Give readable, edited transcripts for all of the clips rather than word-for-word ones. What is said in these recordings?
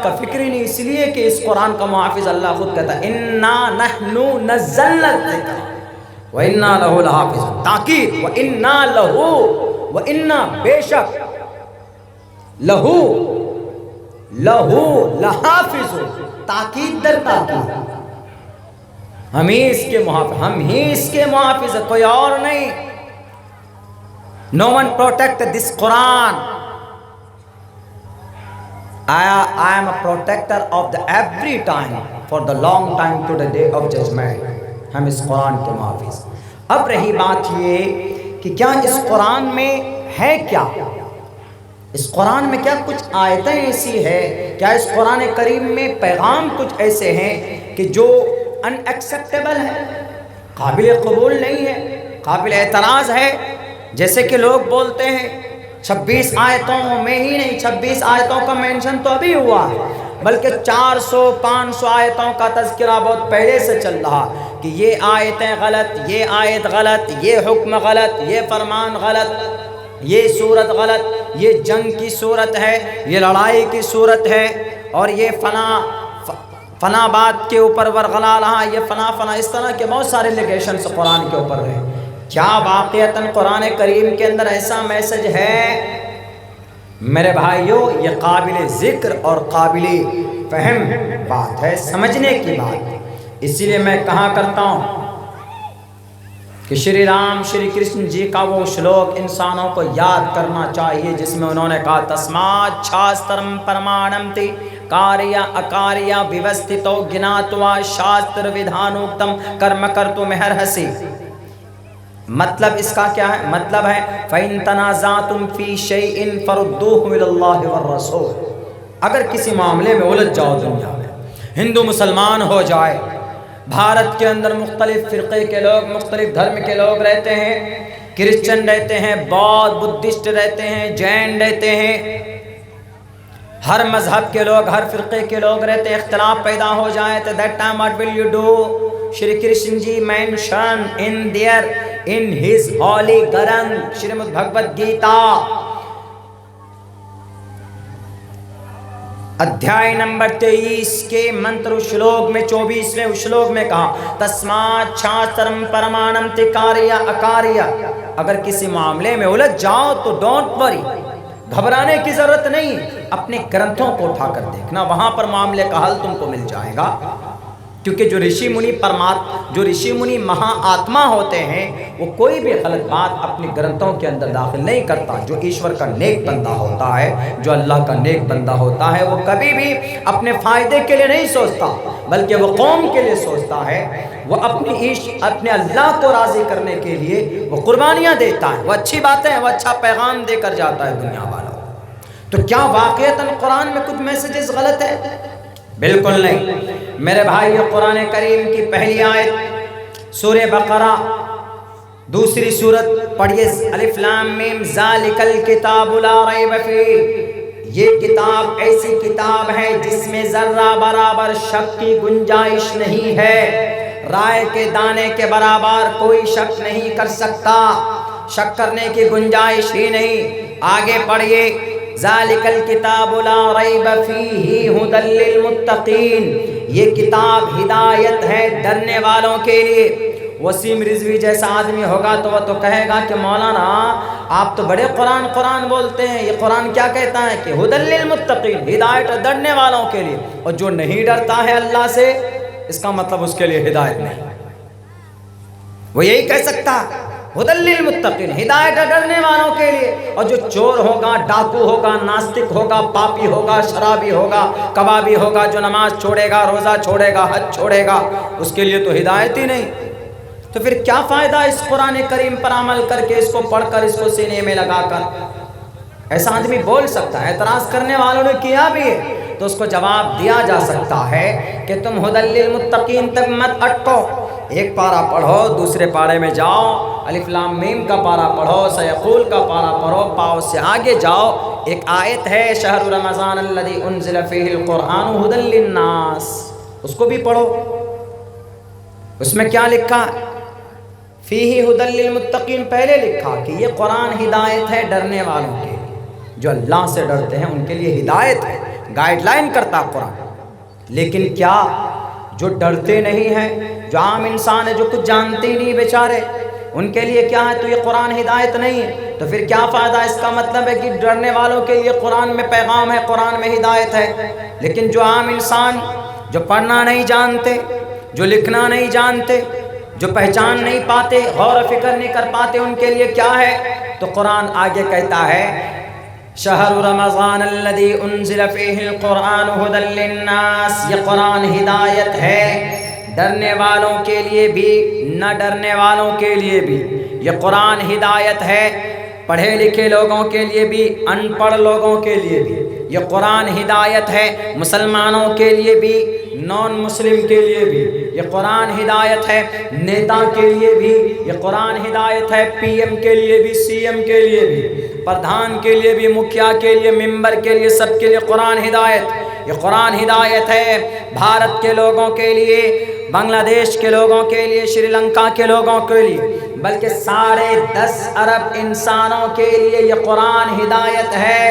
بات کا فکر ہی نہیں، اس لیے کہ اس قرآن کا محافظ اللہ خود کہتا ہے انا نحن نزلنا الذکر وَإِنَّا لَهُ لَحَافِظُونَ، تاکید وَإِنَّا لَهُ، وَإِنَّا بے شک، لَهُ لَحَافِظُونَ، تاکید در تاکید، ہم ہی اس کے محافظ، ہم ہی اس کے محافظ، کوئی اور نہیں. No one protect this Quran. I am a protector of the every time for the long time to the day of judgment. ہم اس قرآن کے محافظ. اب رہی بات یہ کہ کیا اس قرآن میں ہے کیا؟ اس قرآن میں کیا کچھ آیتیں ایسی ہے، کیا اس قرآن کریم میں پیغام کچھ ایسے ہیں کہ جو ان ایکسیپٹیبل ہے، قابل قبول نہیں ہے، قابل اعتراض ہے؟ جیسے کہ لوگ بولتے ہیں 26 آیتوں میں ہی نہیں، 26 آیتوں کا مینشن تو ابھی ہوا ہے، بلکہ 400-500 آیتوں کا تذکرہ بہت پہلے سے چل رہا کہ یہ آیتیں غلط، یہ آیت غلط، یہ حکم غلط، یہ فرمان غلط، یہ صورت غلط، یہ جنگ کی صورت ہے، یہ لڑائی کی صورت ہے، اور یہ فنا بات کے اوپر ورغلا رہا، یہ فنا اس طرح کے بہت سارے لیگیشنز قرآن کے اوپر رہے. کیا واقعتاً قرآن کریم کے اندر ایسا میسج ہے؟ میرے بھائیوں، یہ قابل ذکر اور قابل فہم بات ہے، سمجھنے کی بات. اسی لیے میں کہا کرتا ہوں کہ شری رام شری کرشن جی کا وہ شلوک انسانوں کو یاد کرنا چاہیے جس میں انہوں نے کہا تسمات شاسترم پرمانمتی کاریہ اکاریہ ویوستھتو گناتوا شاستر ودھانوکتم کرم کرتو مہرہسی. مطلب اس کا کیا ہے؟ مطلب ہے فَإِن تَنَازَعْتُمْ فِي شَيْءٍ فَرُدُّوهُ إِلَى اللَّهِ وَالرَّسُولِ. اگر کسی معاملے میں الجھ جاؤ دنیا میں، ہندو مسلمان ہو جائے، بھارت کے اندر مختلف فرقے کے لوگ، مختلف دھرم کے لوگ رہتے ہیں، کرسچن رہتے ہیں، بودھ بدھسٹ رہتے ہیں، جین رہتے ہیں، ہر مذہب کے لوگ، ہر فرقے کے لوگ رہتے ہیں، اختلاف پیدا ہو جائے تو that time what will you do? Shri Krishna ji mention in his holy Granth Shrimad Bhagavad Gita ادھیائے نمبر 23 کے منتر شلوک میں 24ویں شلوک میں کہا تسمات شاسترم پرمانم تکاریہ اکاریہ. اگر کسی معاملے میں الجھ جاؤ تو ڈونٹ وری، گھبرانے کی ضرورت نہیں، اپنے گرنتھوں کو اٹھا کر دیکھنا، وہاں پر معاملے کا حل تم کو مل جائے گا. کیونکہ جو رشی منی مہا آتما ہوتے ہیں وہ کوئی بھی غلط بات اپنے گرنتھوں کے اندر داخل نہیں کرتا. جو ایشور کا نیک بندہ ہوتا ہے، جو اللہ کا نیک بندہ ہوتا ہے، وہ کبھی بھی اپنے فائدے کے لیے نہیں سوچتا بلکہ وہ قوم کے لیے سوچتا ہے. وہ اپنے اللہ کو راضی کرنے کے لیے وہ قربانیاں دیتا ہے، وہ اچھی باتیں، وہ اچھا پیغام دے کر جاتا ہے دنیا والوں. تو کیا واقعتاً قرآن میں کچھ میسیجز غلط ہے؟ بالکل نہیں. میرے بھائی، قرآن کریم کی پہلی آیت سورہ بقرہ، دوسری سورت پڑھیے الف لام میم ذالک الکتاب لا ریب فیہ. یہ کتاب ایسی کتاب ہے جس میں ذرہ برابر شک کی گنجائش نہیں ہے، رائے کے دانے کے برابر کوئی شک نہیں کر سکتا، شک کرنے کی گنجائش ہی نہیں. آگے پڑھیے ذالک الکتاب لا ریب فیہ ھدی للمتقین. یہ کتاب ہدایت ہے ڈرنے والوں کے لیے. وسیم رضوی جیسا آدمی ہوگا تو وہ تو کہے گا کہ مولانا آپ تو بڑے قرآن بولتے ہیں، یہ قرآن کیا کہتا ہے کہ ھدی للمتقین، ہدایت ہے ڈرنے والوں کے لیے. اور جو نہیں ڈرتا ہے اللہ سے، اس کا مطلب اس کے لیے ہدایت نہیں. وہ یہی کہہ سکتا ھدی للمتقین، ہدایت ہے ڈرنے والوں کے لیے. اور جو چور ہوگا، ڈاکو ہوگا، ناستک ہوگا، پاپی ہوگا، شرابی ہوگا، کبابی ہوگا، جو نماز چھوڑے گا، روزہ چھوڑے گا، حج چھوڑے گا، اس کے لیے تو ہدایت ہی نہیں. تو پھر کیا فائدہ اس قرآن کریم پر عمل کر کے، اس کو پڑھ کر، اس کو سینے میں لگا کر؟ ایسا آدمی بول سکتا ہے. اعتراض کرنے والوں نے کیا بھی ہے تو اس کو جواب دیا جا سکتا ہے کہ تم ھدی للمتقین تک مت اٹکو. ایک پارہ پڑھو، دوسرے پارے میں جاؤ، الف لام میم کا پارہ پڑھو، سیقول کا پارہ پڑھو، پاؤ سے آگے جاؤ. ایک آیت ہے شہر رمضان الذی انزل فیہ القرآن ھدی للناس، اس کو بھی پڑھو. اس میں کیا لکھا؟ فیہ ھدی للمتقین. پہلے لکھا کہ یہ قرآن ہدایت ہے ڈرنے والوں کے، جو اللہ سے ڈرتے ہیں ان کے لیے ہدایت ہے. گائیڈ لائن کرتا قرآن. لیکن کیا جو ڈرتے نہیں ہیں، جو عام انسان ہے، جو کچھ جانتے ہی نہیں بیچارے، ان کے لیے کیا ہے؟ تو یہ قرآن ہدایت نہیں ہے. تو پھر کیا فائدہ؟ اس کا مطلب ہے کہ ڈرنے والوں کے لیے قرآن میں پیغام ہے، قرآن میں ہدایت ہے. لیکن جو عام انسان، جو پڑھنا نہیں جانتے، جو لکھنا نہیں جانتے، جو پہچان نہیں پاتے، غور و فکر نہیں کر پاتے، ان کے لیے کیا ہے؟ تو قرآن آگے کہتا ہے شہر رمضان الذی انزل فیہ القرآن ھدی للناس. یہ قرآن ہدایت ہے ڈرنے والوں کے لیے بھی، نہ ڈرنے والوں کے لیے بھی. یہ قرآن ہدایت ہے پڑھے لکھے لوگوں کے لیے بھی، ان پڑھ لوگوں کے لیے بھی. یہ قرآن ہدایت ہے مسلمانوں کے لیے بھی، نان مسلم کے لیے بھی. یہ قرآن ہدایت ہے نیتا کے لیے بھی. یہ قرآن ہدایت ہے پی ایم کے لیے بھی، سی ایم کے لیے بھی، پردھان کے لیے بھی، مکھیا کے لیے، ممبر کے لیے، سب کے لیے قرآن ہدایت. یہ قرآن ہدایت ہے بھارت کے لوگوں کے لیے، بنگلہ دیش کے لوگوں کے لیے، شری لنکا کے لوگوں کے لیے، بلکہ 10.5 ارب انسانوں کے لیے یہ قرآن ہدایت ہے.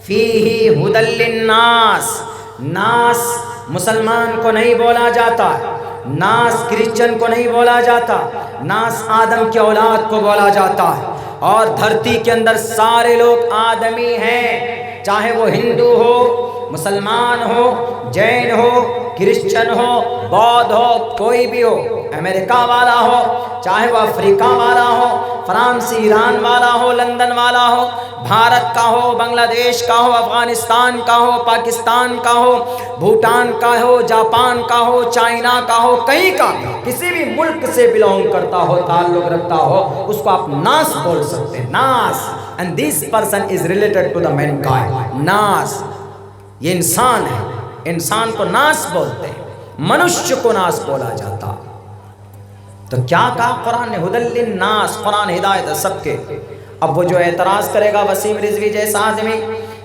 فیہ ھدی للناس. ناس مسلمان کو نہیں بولا جاتا، ناس کرسچن کو نہیں بولا جاتا، ناس آدم کی اولاد کو بولا جاتا ہے. اور دھرتی کے اندر سارے لوگ آدمی ہیں، چاہے وہ ہندو ہو، مسلمان ہو، جین ہو، کرسچن ہو، بودھ ہو، کوئی بھی ہو، امریکہ والا ہو، چاہے وہ افریقہ والا ہو، فرانس ایران والا ہو، لندن والا ہو، بھارت کا ہو، بنگلہ دیش کا ہو، افغانستان کا ہو، پاکستان کا ہو، بھوٹان کا ہو، جاپان کا ہو، چائنا کا ہو، کہیں کا، کسی بھی ملک سے بلونگ کرتا ہو، تعلق رکھتا ہو، اس کو آپ ناس بول سکتے ہیں. ناس. and this person is related to the mankind. ناس یہ انسان ہے، انسان کو ناس بولتے ہیں، منشیہ کو ناس بولا جاتا. تو کیا کہا قرآن نے؟ ھدی للناس. قرآن ہدایت ہے سب کے. اب وہ جو اعتراض کرے گا وسیم رضوی جیسا آدمی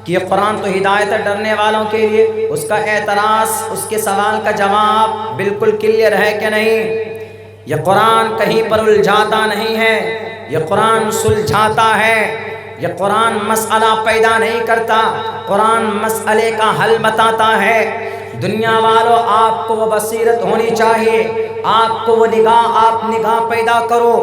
کہ یہ قرآن تو ہدایت ہے ڈرنے والوں کے لیے، اس کا اعتراض، اس کے سوال کا جواب بالکل کلیئر ہے کہ نہیں؟ یہ قرآن کہیں پر الجھاتا نہیں ہے، یہ قرآن سلجھاتا ہے. یہ قرآن مسئلہ پیدا نہیں کرتا، قرآن مسئلے کا حل بتاتا ہے. دنیا والوں، آپ کو وہ بصیرت ہونی چاہیے، آپ کو وہ نگاہ، آپ نگاہ پیدا کرو.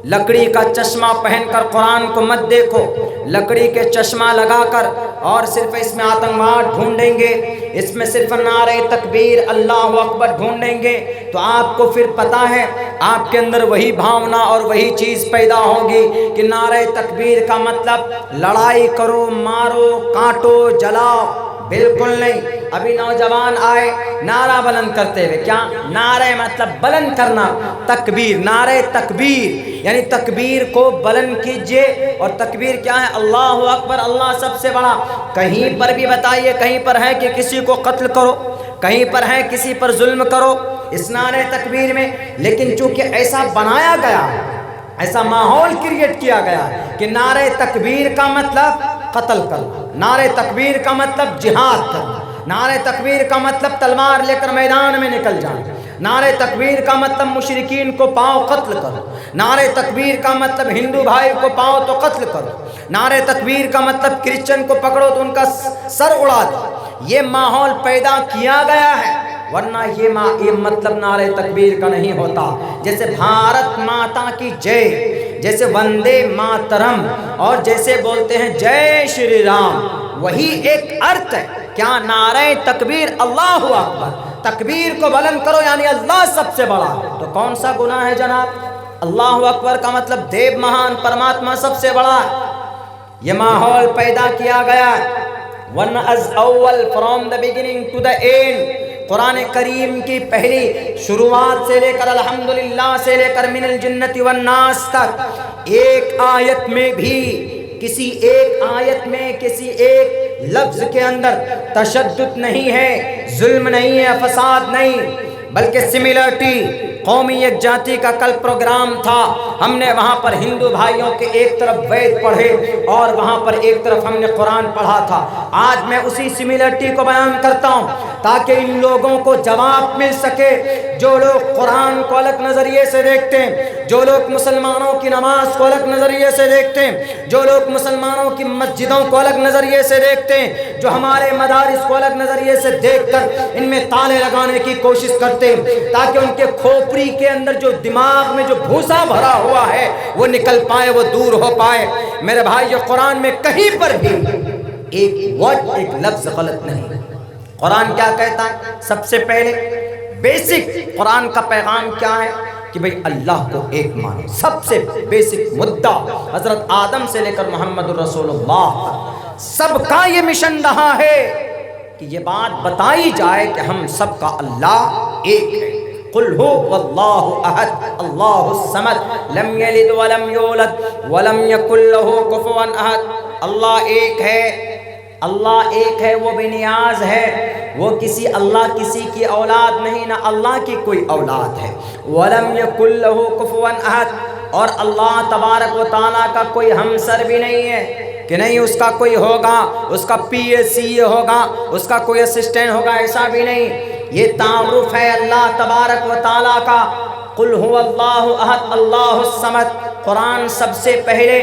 لکڑی کا چشمہ پہن کر قرآن کو مت دیکھو. لکڑی کے چشمہ لگا کر اور صرف اس میں آتنکواد ڈھونڈیں گے، اس میں صرف نعرہ تکبیر اللہ اکبر ڈھونڈیں گے، تو آپ کو پھر پتہ ہے آپ کے اندر وہی بھاونا اور وہی چیز پیدا ہوگی کہ نعرہ تکبیر کا مطلب لڑائی کرو، مارو، کاٹو، جلاؤ. بالکل نہیں. ابھی نوجوان آئے نعرہ بلند کرتے ہوئے، کیا نعرہ مطلب بلند کرنا، تکبیر، نعرہ تکبیر یعنی تکبیر کو بلند کیجئے. اور تکبیر کیا ہے؟ اللہ اکبر، اللہ سب سے بڑا. کہیں پر بھی بتائیے، کہیں پر ہے کہ کسی کو قتل کرو، کہیں پر ہے کسی پر ظلم کرو اس نعرہ تکبیر میں؟ لیکن چونکہ ایسا بنایا گیا، ایسا ماحول کریٹ کیا گیا کہ نعرہ تکبیر کا مطلب قتل کرنا، نعرہ تکبیر کا مطلب جہاد کرنا، نعرہ تکبیر کا مطلب تلوار لے کر میدان میں نکل جانا، نعرہ تکبیر کا مطلب مشرکین کو پاؤ قتل کرو، نعرہ تکبیر کا مطلب ہندو بھائی کو پاؤ تو قتل کرو، نعرہ تکبیر کا مطلب کرسچن کو پکڑو تو ان کا سر اڑا دو. یہ ماحول پیدا کیا گیا ہے، ورنہ یہ مطلب نعرہ تکبیر کا نہیں ہوتا. جیسے بھارت ماتا کی جے، جیسے وندے ماترم، اور جیسے بولتے ہیں جے شری رام، وہی ایک ارتھ ہے. کیا نعرہ تکبیر اللہ اکبر، تکبیر کو بلند کرو یعنی اللہ سب سے بڑا. تو کون سا گناہ ہے جناب؟ اللہ اکبر کا مطلب دیو مہان پرماتما سب سے بڑا ہے. یہ ماحول پیدا کیا گیا one is all from the beginning to the end. Quran کریم کی پہلی شروعات سے لے کر الحمدللہ سے لے کر من الجنت والناس تک ایک آیت میں بھی، کسی ایک آیت میں کسی ایک لفظ کے اندر تشدد نہیں ہے، ظلم نہیں ہے، فساد نہیں، بلکہ سملرٹی. قومی یکجہتی کا کل پروگرام تھا، ہم نے وہاں پر ہندو بھائیوں کے ایک طرف وید پڑھے اور وہاں پر ایک طرف ہم نے قرآن پڑھا تھا. آج میں اسی سملرٹی کو بیان کرتا ہوں. تاکہ ان لوگوں کو جواب مل سکے جو لوگ قرآن کو الگ نظریے سے دیکھتے ہیں، جو لوگ مسلمانوں کی نماز کو الگ نظریے سے دیکھتے ہیں، جو لوگ مسلمانوں کی مسجدوں کو الگ نظریے سے دیکھتے ہیں، جو ہمارے مدارس کو الگ نظریے سے دیکھ کر ان میں تالے لگانے کی کوشش کرتے ہیں تاکہ ان کے کھوپڑی کے اندر جو دماغ میں جو بھوسا بھرا ہوا ہے وہ نکل پائے، وہ دور ہو پائے۔ میرے بھائی، قرآن میں کہیں پر بھی ایک ورڈ، ایک لفظ غلط نہیں۔ قرآن کیا کہتا ہے؟ سب سے پہلے بیسک قرآن کا پیغام کیا ہے کہ بھئی اللہ کو ایک مانو۔ سب سے بیسک مدعا حضرت آدم سے لے کر محمد الرسول اللہ سب کا یہ مشن رہا ہے کہ یہ بات بتائی جائے کہ ہم سب کا اللہ ایک ہے۔ قل هو واللہ احد اللہ الصمد لم یلد ولم یولد ولم یکن له کفوا احد۔ اللہ ایک ہے، اللہ ایک ہے، وہ بے نیاز ہے، وہ اللہ کسی کی اولاد نہیں، نہ اللہ کی کوئی اولاد ہے۔ ولم یکن له کفوا احد، اور اللہ تبارک و تعالیٰ کا کوئی ہمسر بھی نہیں ہے کہ نہیں اس کا کوئی ہوگا، اس کا پی اے سی اے ہوگا، اس کا کوئی اسسٹنٹ ہوگا، ایسا بھی نہیں۔ یہ تعارف ہے اللہ تبارک و تعالیٰ کا۔ قل هو اللہ احد اللہ الصمد۔ قرآن سب سے پہلے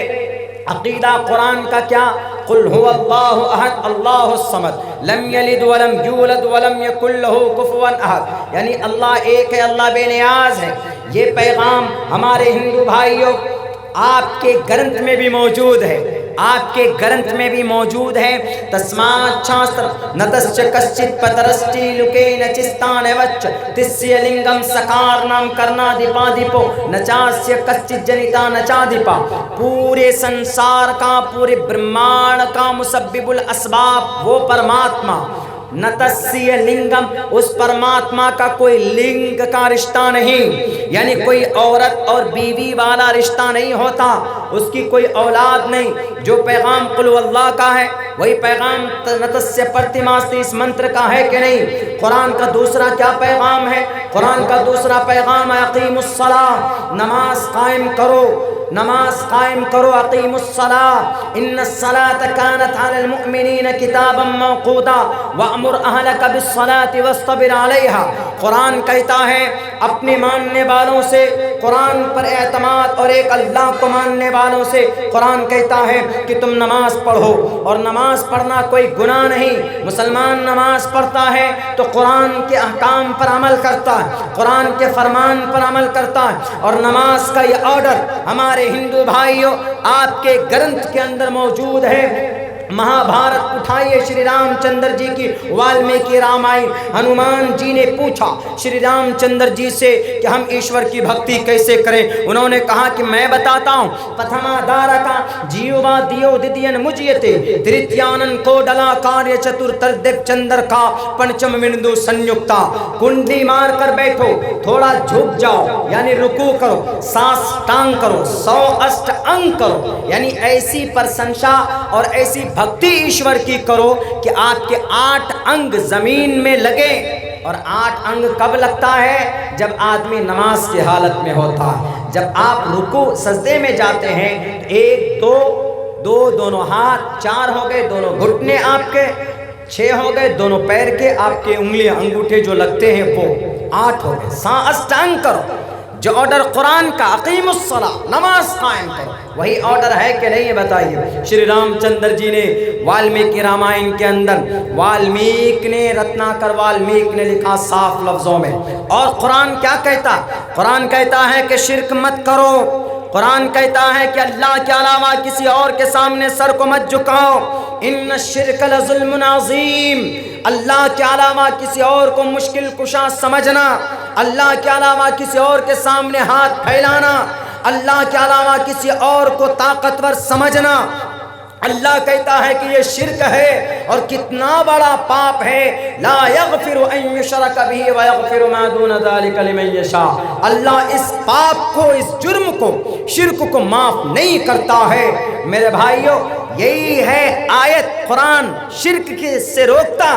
عقیدہ قرآن کا کیا؟ قل هو اللہ احد اللہ الصمد لم یلد ولم یولد ولم یکن له کفوا احد، یعنی اللہ ایک ہے، اللہ بے نیاز ہے۔ یہ پیغام ہمارے ہندو بھائیوں آپ کے گرنتھ میں بھی موجود ہے، آپ کے گرنتھ میں بھی موجود ہے۔ تسمات شاستر نتسچ کشچت پترسٹی لکین چستان وچ تسیہ لنگم سکار نام کرنا دیپا دیپو نچاسیہ کشچت جنیتا نچا دیپا۔ پورے سنسار کا، پورے برہمانڈ کا مسبب الاسباب وہ پرماتما۔ نتسیہ لنگم، اس پرماتما کا کوئی لنگ کا رشتہ نہیں، یعنی کوئی عورت اور بیوی والا رشتہ نہیں ہوتا، اس کی کوئی اولاد نہیں۔ جو پیغام قل اللہ کا ہے وہی پیغام نتسیہ پرتماستی اس منتر کا ہے کہ نہیں؟ قرآن کا دوسرا کیا پیغام ہے؟ قرآن کا دوسرا پیغام ہے اقیم الصلاۃ، نماز قائم کرو، نماز قائم کرو، اقیم الصلاۃ ان الصلاۃ کانت علی المؤمنین کتابا موقوتا وامر اہلک بالصلاۃ واصطبر علیہا۔ قرآن کہتا ہے اپنے ماننے والوں سے، قرآن پر اعتماد اور ایک اللہ کو ماننے والوں سے قرآن کہتا ہے کہ تم نماز پڑھو، اور نماز پڑھنا کوئی گناہ نہیں۔ مسلمان نماز پڑھتا ہے تو قرآن کے احکام پر عمل کرتا ہے، قرآن کے فرمان پر عمل کرتا ہے، اور نماز کا یہ آرڈر ہمارے ہندو بھائیوں آپ کے گرنتھ کے اندر موجود ہے۔ مہابھارت اٹھائیے شری رام چندر جی کی والمیکی رامائن۔ ہنومان جی نے پوچھا شری رام چندر جی سے کہ ہم ایشور کی بھکتی کیسے کریں؟ انہوں نے کہا کہ میں بتاتا ہوں۔ پتھما دارا کا جیوا دیو ددین مجیتے ترتیانن کو ڈلا کاریہ چتر تردیپ چندر کا پنچم بندو سنیکتا۔ کنڈلی مار کر بیٹھو، تھوڑا جھک جاؤ یعنی رکوع کرو، سانس ٹانگ کرو، 100 اشٹ انگ کرو، یعنی ایسی پرسنشا اور ایسی بھکتی ایشور کی کرو کہ آپ کے 8 انگ زمین میں لگے۔ اور 8 انگ کب لگتا ہے؟ جب آدمی نماز کی حالت میں ہوتا ہے۔ جب آپ رکوع سجدے میں جاتے ہیں، 1 2 دونوں ہاتھ، 4 ہو گئے دونوں گھٹنے آپ کے، 6 ہو گئے دونوں پیر کے، آپ کے انگلیاں انگوٹھے جو لگتے ہیں وہ 8 ہو گئے۔ اشٹانگ کرو، جو آرڈر قرآن کا اقیم الصلاۃ، نماز قائم کرو، وہی آرڈر ہے کہ نہیں؟ بتائیے۔ شری رام چندر جی نے والمیکی رامائن کے اندر، والمیک نے، رتناکر والمیک نے لکھا صاف لفظوں میں۔ اور قرآن کیا کہتا؟ قرآن کہتا ہے کہ شرک مت کرو، قرآن کہتا ہے کہ اللہ کے علاوہ کسی اور کے سامنے سر کو مت جھکاؤ۔ ان الشرک لظلم عظیم، اللہ کے علاوہ کسی اور کو مشکل کشا سمجھنا، اللہ کے علاوہ کسی اور کے سامنے ہاتھ پھیلانا، اللہ کے علاوہ کسی اور کو طاقتور سمجھنا، اللہ کہتا ہے کہ یہ شرک ہے اور کتنا بڑا پاپ ہے۔ لا یغفر ان یشرک بہ ویغفر ما دون ذلک لمن یشاء۔ اللہ اس پاپ کو، اس جرم کو، شرک کو معاف نہیں کرتا ہے۔ میرے بھائیوں، یہی ہے آیت، قرآن شرک سے روکتا،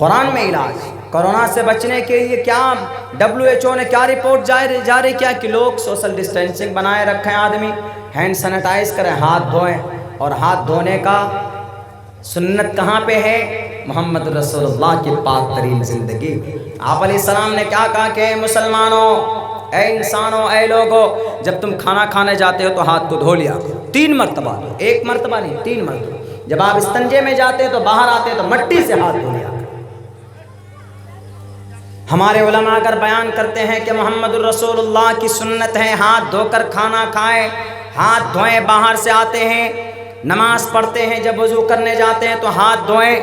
قرآن میں علاج کورونا سے بچنے کے لیے کیا WHO نے کیا رپورٹ جاری کیا کہ لوگ سوشل ڈسٹینسنگ بنائے رکھیں، آدمی ہینڈ سینیٹائز کریں، ہاتھ دھوئیں. اور ہاتھ دھونے کا سنت کہاں پہ ہے؟ محمد رسول اللہ کی پاک ترین زندگی. آپ علیہ السلام نے کیا کہا کہ اے مسلمانوں، اے انسانوں، اے لوگو، جب تم کھانا کھانے جاتے ہو تو ہاتھ کو دھو لیا 3 مرتبہ دو، 1 مرتبہ نہیں 3 مرتبہ. جب آپ استنجے میں جاتے ہو تو باہر آتے تو مٹی سے ہاتھ دھو لیا. ہمارے علماء اگر بیان کرتے ہیں کہ محمد الرسول اللہ کی سنت ہے ہاتھ دھو کر کھانا کھائیں، ہاتھ دھوئیں، باہر سے آتے ہیں نماز پڑھتے ہیں، جب وضو کرنے جاتے ہیں تو ہاتھ دھوئیں.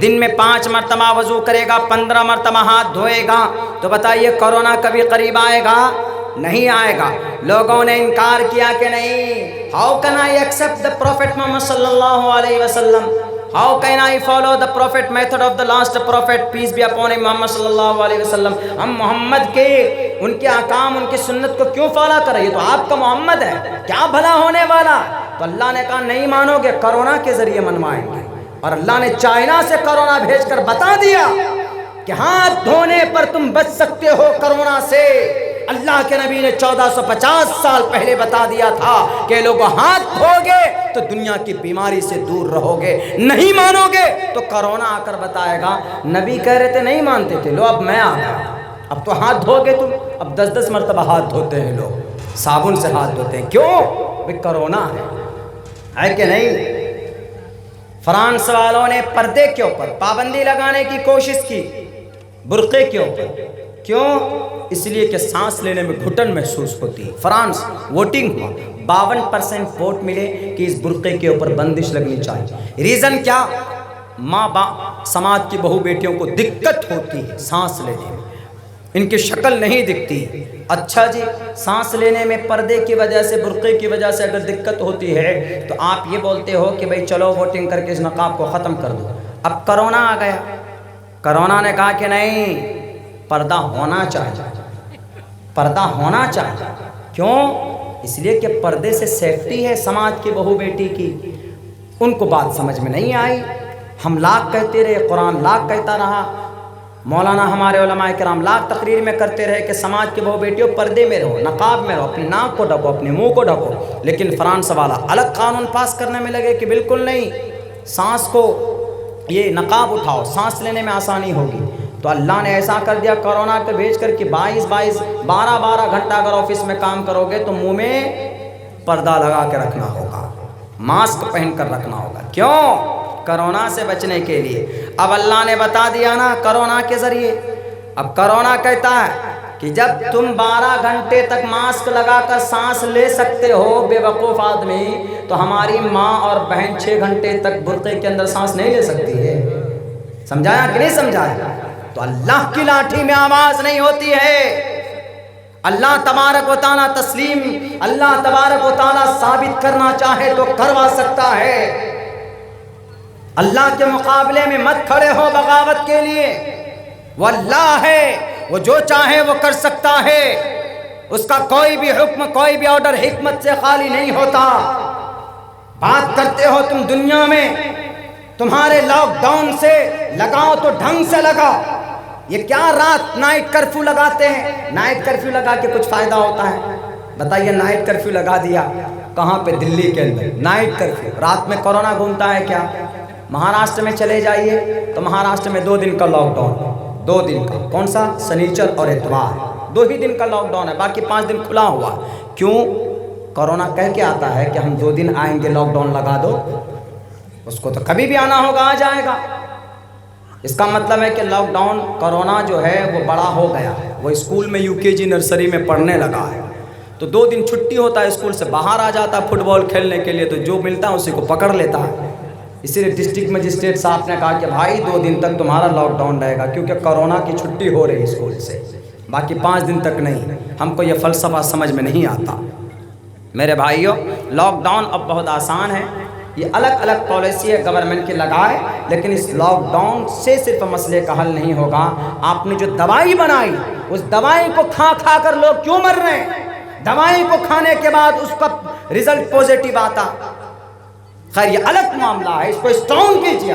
دن میں 5 مرتبہ وضو کرے گا، 15 مرتبہ ہاتھ دھوئے گا. تو بتائیے کورونا کبھی قریب آئے گا؟ نہیں آئے گا. لوگوں نے انکار کیا کہ نہیں، how can I accept the prophet Muhammad صلی اللہ علیہ وسلم، how can I follow the prophet method of the last prophet peace be upon him Muhammad صلی اللہ علیہ وسلم. ہم محمد کے ان کے احکام، ان کی سنت کو کیوں فالو کریں؟ یہ تو آپ کا محمد ہے، کیا بھلا ہونے والا؟ تو اللہ نے کہا نہیں مانو گے، کورونا کے ذریعے منوائیں گے. اور اللہ نے چائنا سے کورونا بھیج کر بتا دیا کہ ہاتھ دھونے پر تم بچ سکتے ہو کورونا سے. اللہ کے نبی نے 1450 سال پہلے بتا دیا تھا کہ لوگوں ہاتھ دھو گے تو دنیا کی بیماری سے دور رہو گے. نہیں مانو گے تو کورونا آ کر بتائے گا. نبی کہہ رہے تھے نہیں مانتے تھے، لو اب میں آ گیا، اب تو ہاتھ دھو گے تم. اب 10 مرتبہ ہاتھ دھوتے ہیں لوگ، صابن سے ہاتھ دھوتے ہیں. کیوں؟ بھئی کورونا ہے کہ نہیں؟ فرانس والوں نے پردے کے اوپر پابندی لگانے کی کوشش کی، برقعے کے اوپر. کیوں؟ اس لیے کہ سانس لینے میں گھٹن محسوس ہوتی ہے. فرانس ووٹنگ ہوا، 52% ووٹ ملے کہ اس برقعے کے اوپر بندش لگنی چاہیے. ریزن کیا؟ ماں باپ سماج کی بہو بیٹیوں کو دقت ہوتی ہے سانس لینے میں، ان کی شکل نہیں دکھتی. اچھا جی، سانس لینے میں پردے کی وجہ سے، برقعے کی وجہ سے اگر دقت ہوتی ہے تو آپ یہ بولتے ہو کہ بھئی چلو ووٹنگ کر کے اس نقاب کو ختم کر دو. اب کرونا آ گیا، کرونا نے کہا کہ نہیں، پردہ ہونا چاہیے، پردہ ہونا چاہیے. کیوں؟ اس لیے کہ پردے سے سیفٹی ہے سماج کی بہو بیٹی کی. ان کو بات سمجھ میں نہیں آئی. ہم لاکھ کہتے رہے، قرآن لاکھ کہتا رہا، مولانا ہمارے علماء کرام لاکھ تقریر میں کرتے رہے کہ سماج کی بہو بیٹیوں پردے میں رہو، نقاب میں رہو، اپنے ناک کو ڈھکو، اپنے منہ کو ڈھکو. لیکن فرانس والا الگ قانون پاس کرنے میں لگے کہ بالکل نہیں، سانس کو یہ نقاب اٹھاؤ، سانس لینے میں آسانی ہوگی. تو اللہ نے ایسا کر دیا کورونا کو بھیج کر کہ 12 گھنٹہ اگر آفس میں کام کرو گے تو منہ میں پردہ لگا کے رکھنا ہوگا، ماسک پہن کر رکھنا ہوگا. کیوں؟ کورونا سے بچنے کے لیے. اب اللہ نے بتا دیا نا کورونا کے ذریعے. اب کورونا کہتا ہے کہ جب تم 12 گھنٹے تک ماسک لگا کر سانس لے سکتے ہو بے وقوف آدمی، تو ہماری ماں اور بہن 6 گھنٹے تک برقعے کے اندر سانس نہیں لے سکتی ہے. سمجھایا کہ نہیں سمجھایا؟ تو اللہ کی لاٹھی میں آواز نہیں ہوتی ہے. اللہ تبارک و تعالیٰ تسلیم، اللہ تبارک و تعالیٰ ثابت کرنا چاہے تو کروا سکتا ہے. اللہ کے مقابلے میں مت کھڑے ہو بغاوت کے لیے. وہ اللہ ہے، وہ جو چاہے وہ کر سکتا ہے. اس کا کوئی بھی حکم، کوئی بھی آرڈر حکمت سے خالی نہیں ہوتا. بات کرتے ہو تم دنیا میں، تمہارے لاک ڈاؤن سے لگاؤ تو ڈھنگ سے لگاؤ. یہ کیا رات نائٹ کرفیو لگاتے ہیں؟ نائٹ کرفیو لگا کے کچھ فائدہ ہوتا ہے؟ بتائیے. نائٹ کرفیو لگا دیا کہاں پہ؟ دلی کے اندر نائٹ کرفیو. رات میں کورونا گھومتا ہے کیا؟ مہاراشٹر میں چلے جائیے تو مہاراشٹر میں 2 دن کا لاک ڈاؤن، 2 دن کا. کون سا؟ سنیچر اور اتوار، 2 ہی دن کا لاک ڈاؤن ہے، باقی 5 دن کھلا ہوا. کیوں؟ کورونا کہہ کے آتا ہے کہ ہم 2 دن آئیں گے، لاک ڈاؤن لگا دو. اس کو تو کبھی بھی آنا ہوگا، آ جائے گا. اس کا مطلب ہے کہ لاک ڈاؤن کورونا جو ہے وہ بڑا ہو گیا ہے، وہ اسکول میں UKG نرسری میں پڑھنے لگا ہے. تو 2 دن چھٹی ہوتا ہے، اسکول سے باہر آ جاتا ہے فٹ بال کھیلنے کے لیے، تو جو ملتا ہے اسی کو پکڑ لیتا ہے. اسی لیے ڈسٹرکٹ مجسٹریٹ صاحب نے کہا کہ بھائی 2 دن تک تمہارا لاک ڈاؤن رہے گا، کیونکہ کورونا کی چھٹی ہو رہی ہے اسکول سے، باقی 5 دن تک نہیں. ہم کو یہ فلسفہ سمجھ میں نہیں آتا. میرے بھائیوں، لاک ڈاؤن اب بہت آسان ہے. یہ الگ الگ پالیسی ہے گورنمنٹ کی لگائے، لیکن اس لاک ڈاؤن سے صرف مسئلے کا حل نہیں ہوگا. آپ نے جو دوائی بنائی، اس دوائی کو کھا کھا کر لوگ کیوں مر رہے ہیں؟ دوائی کو کھانے کے بعد اس کا رزلٹ پوزیٹیو آتا. خیر یہ الگ معاملہ ہے، اس کو اسٹرانگ کیجیے.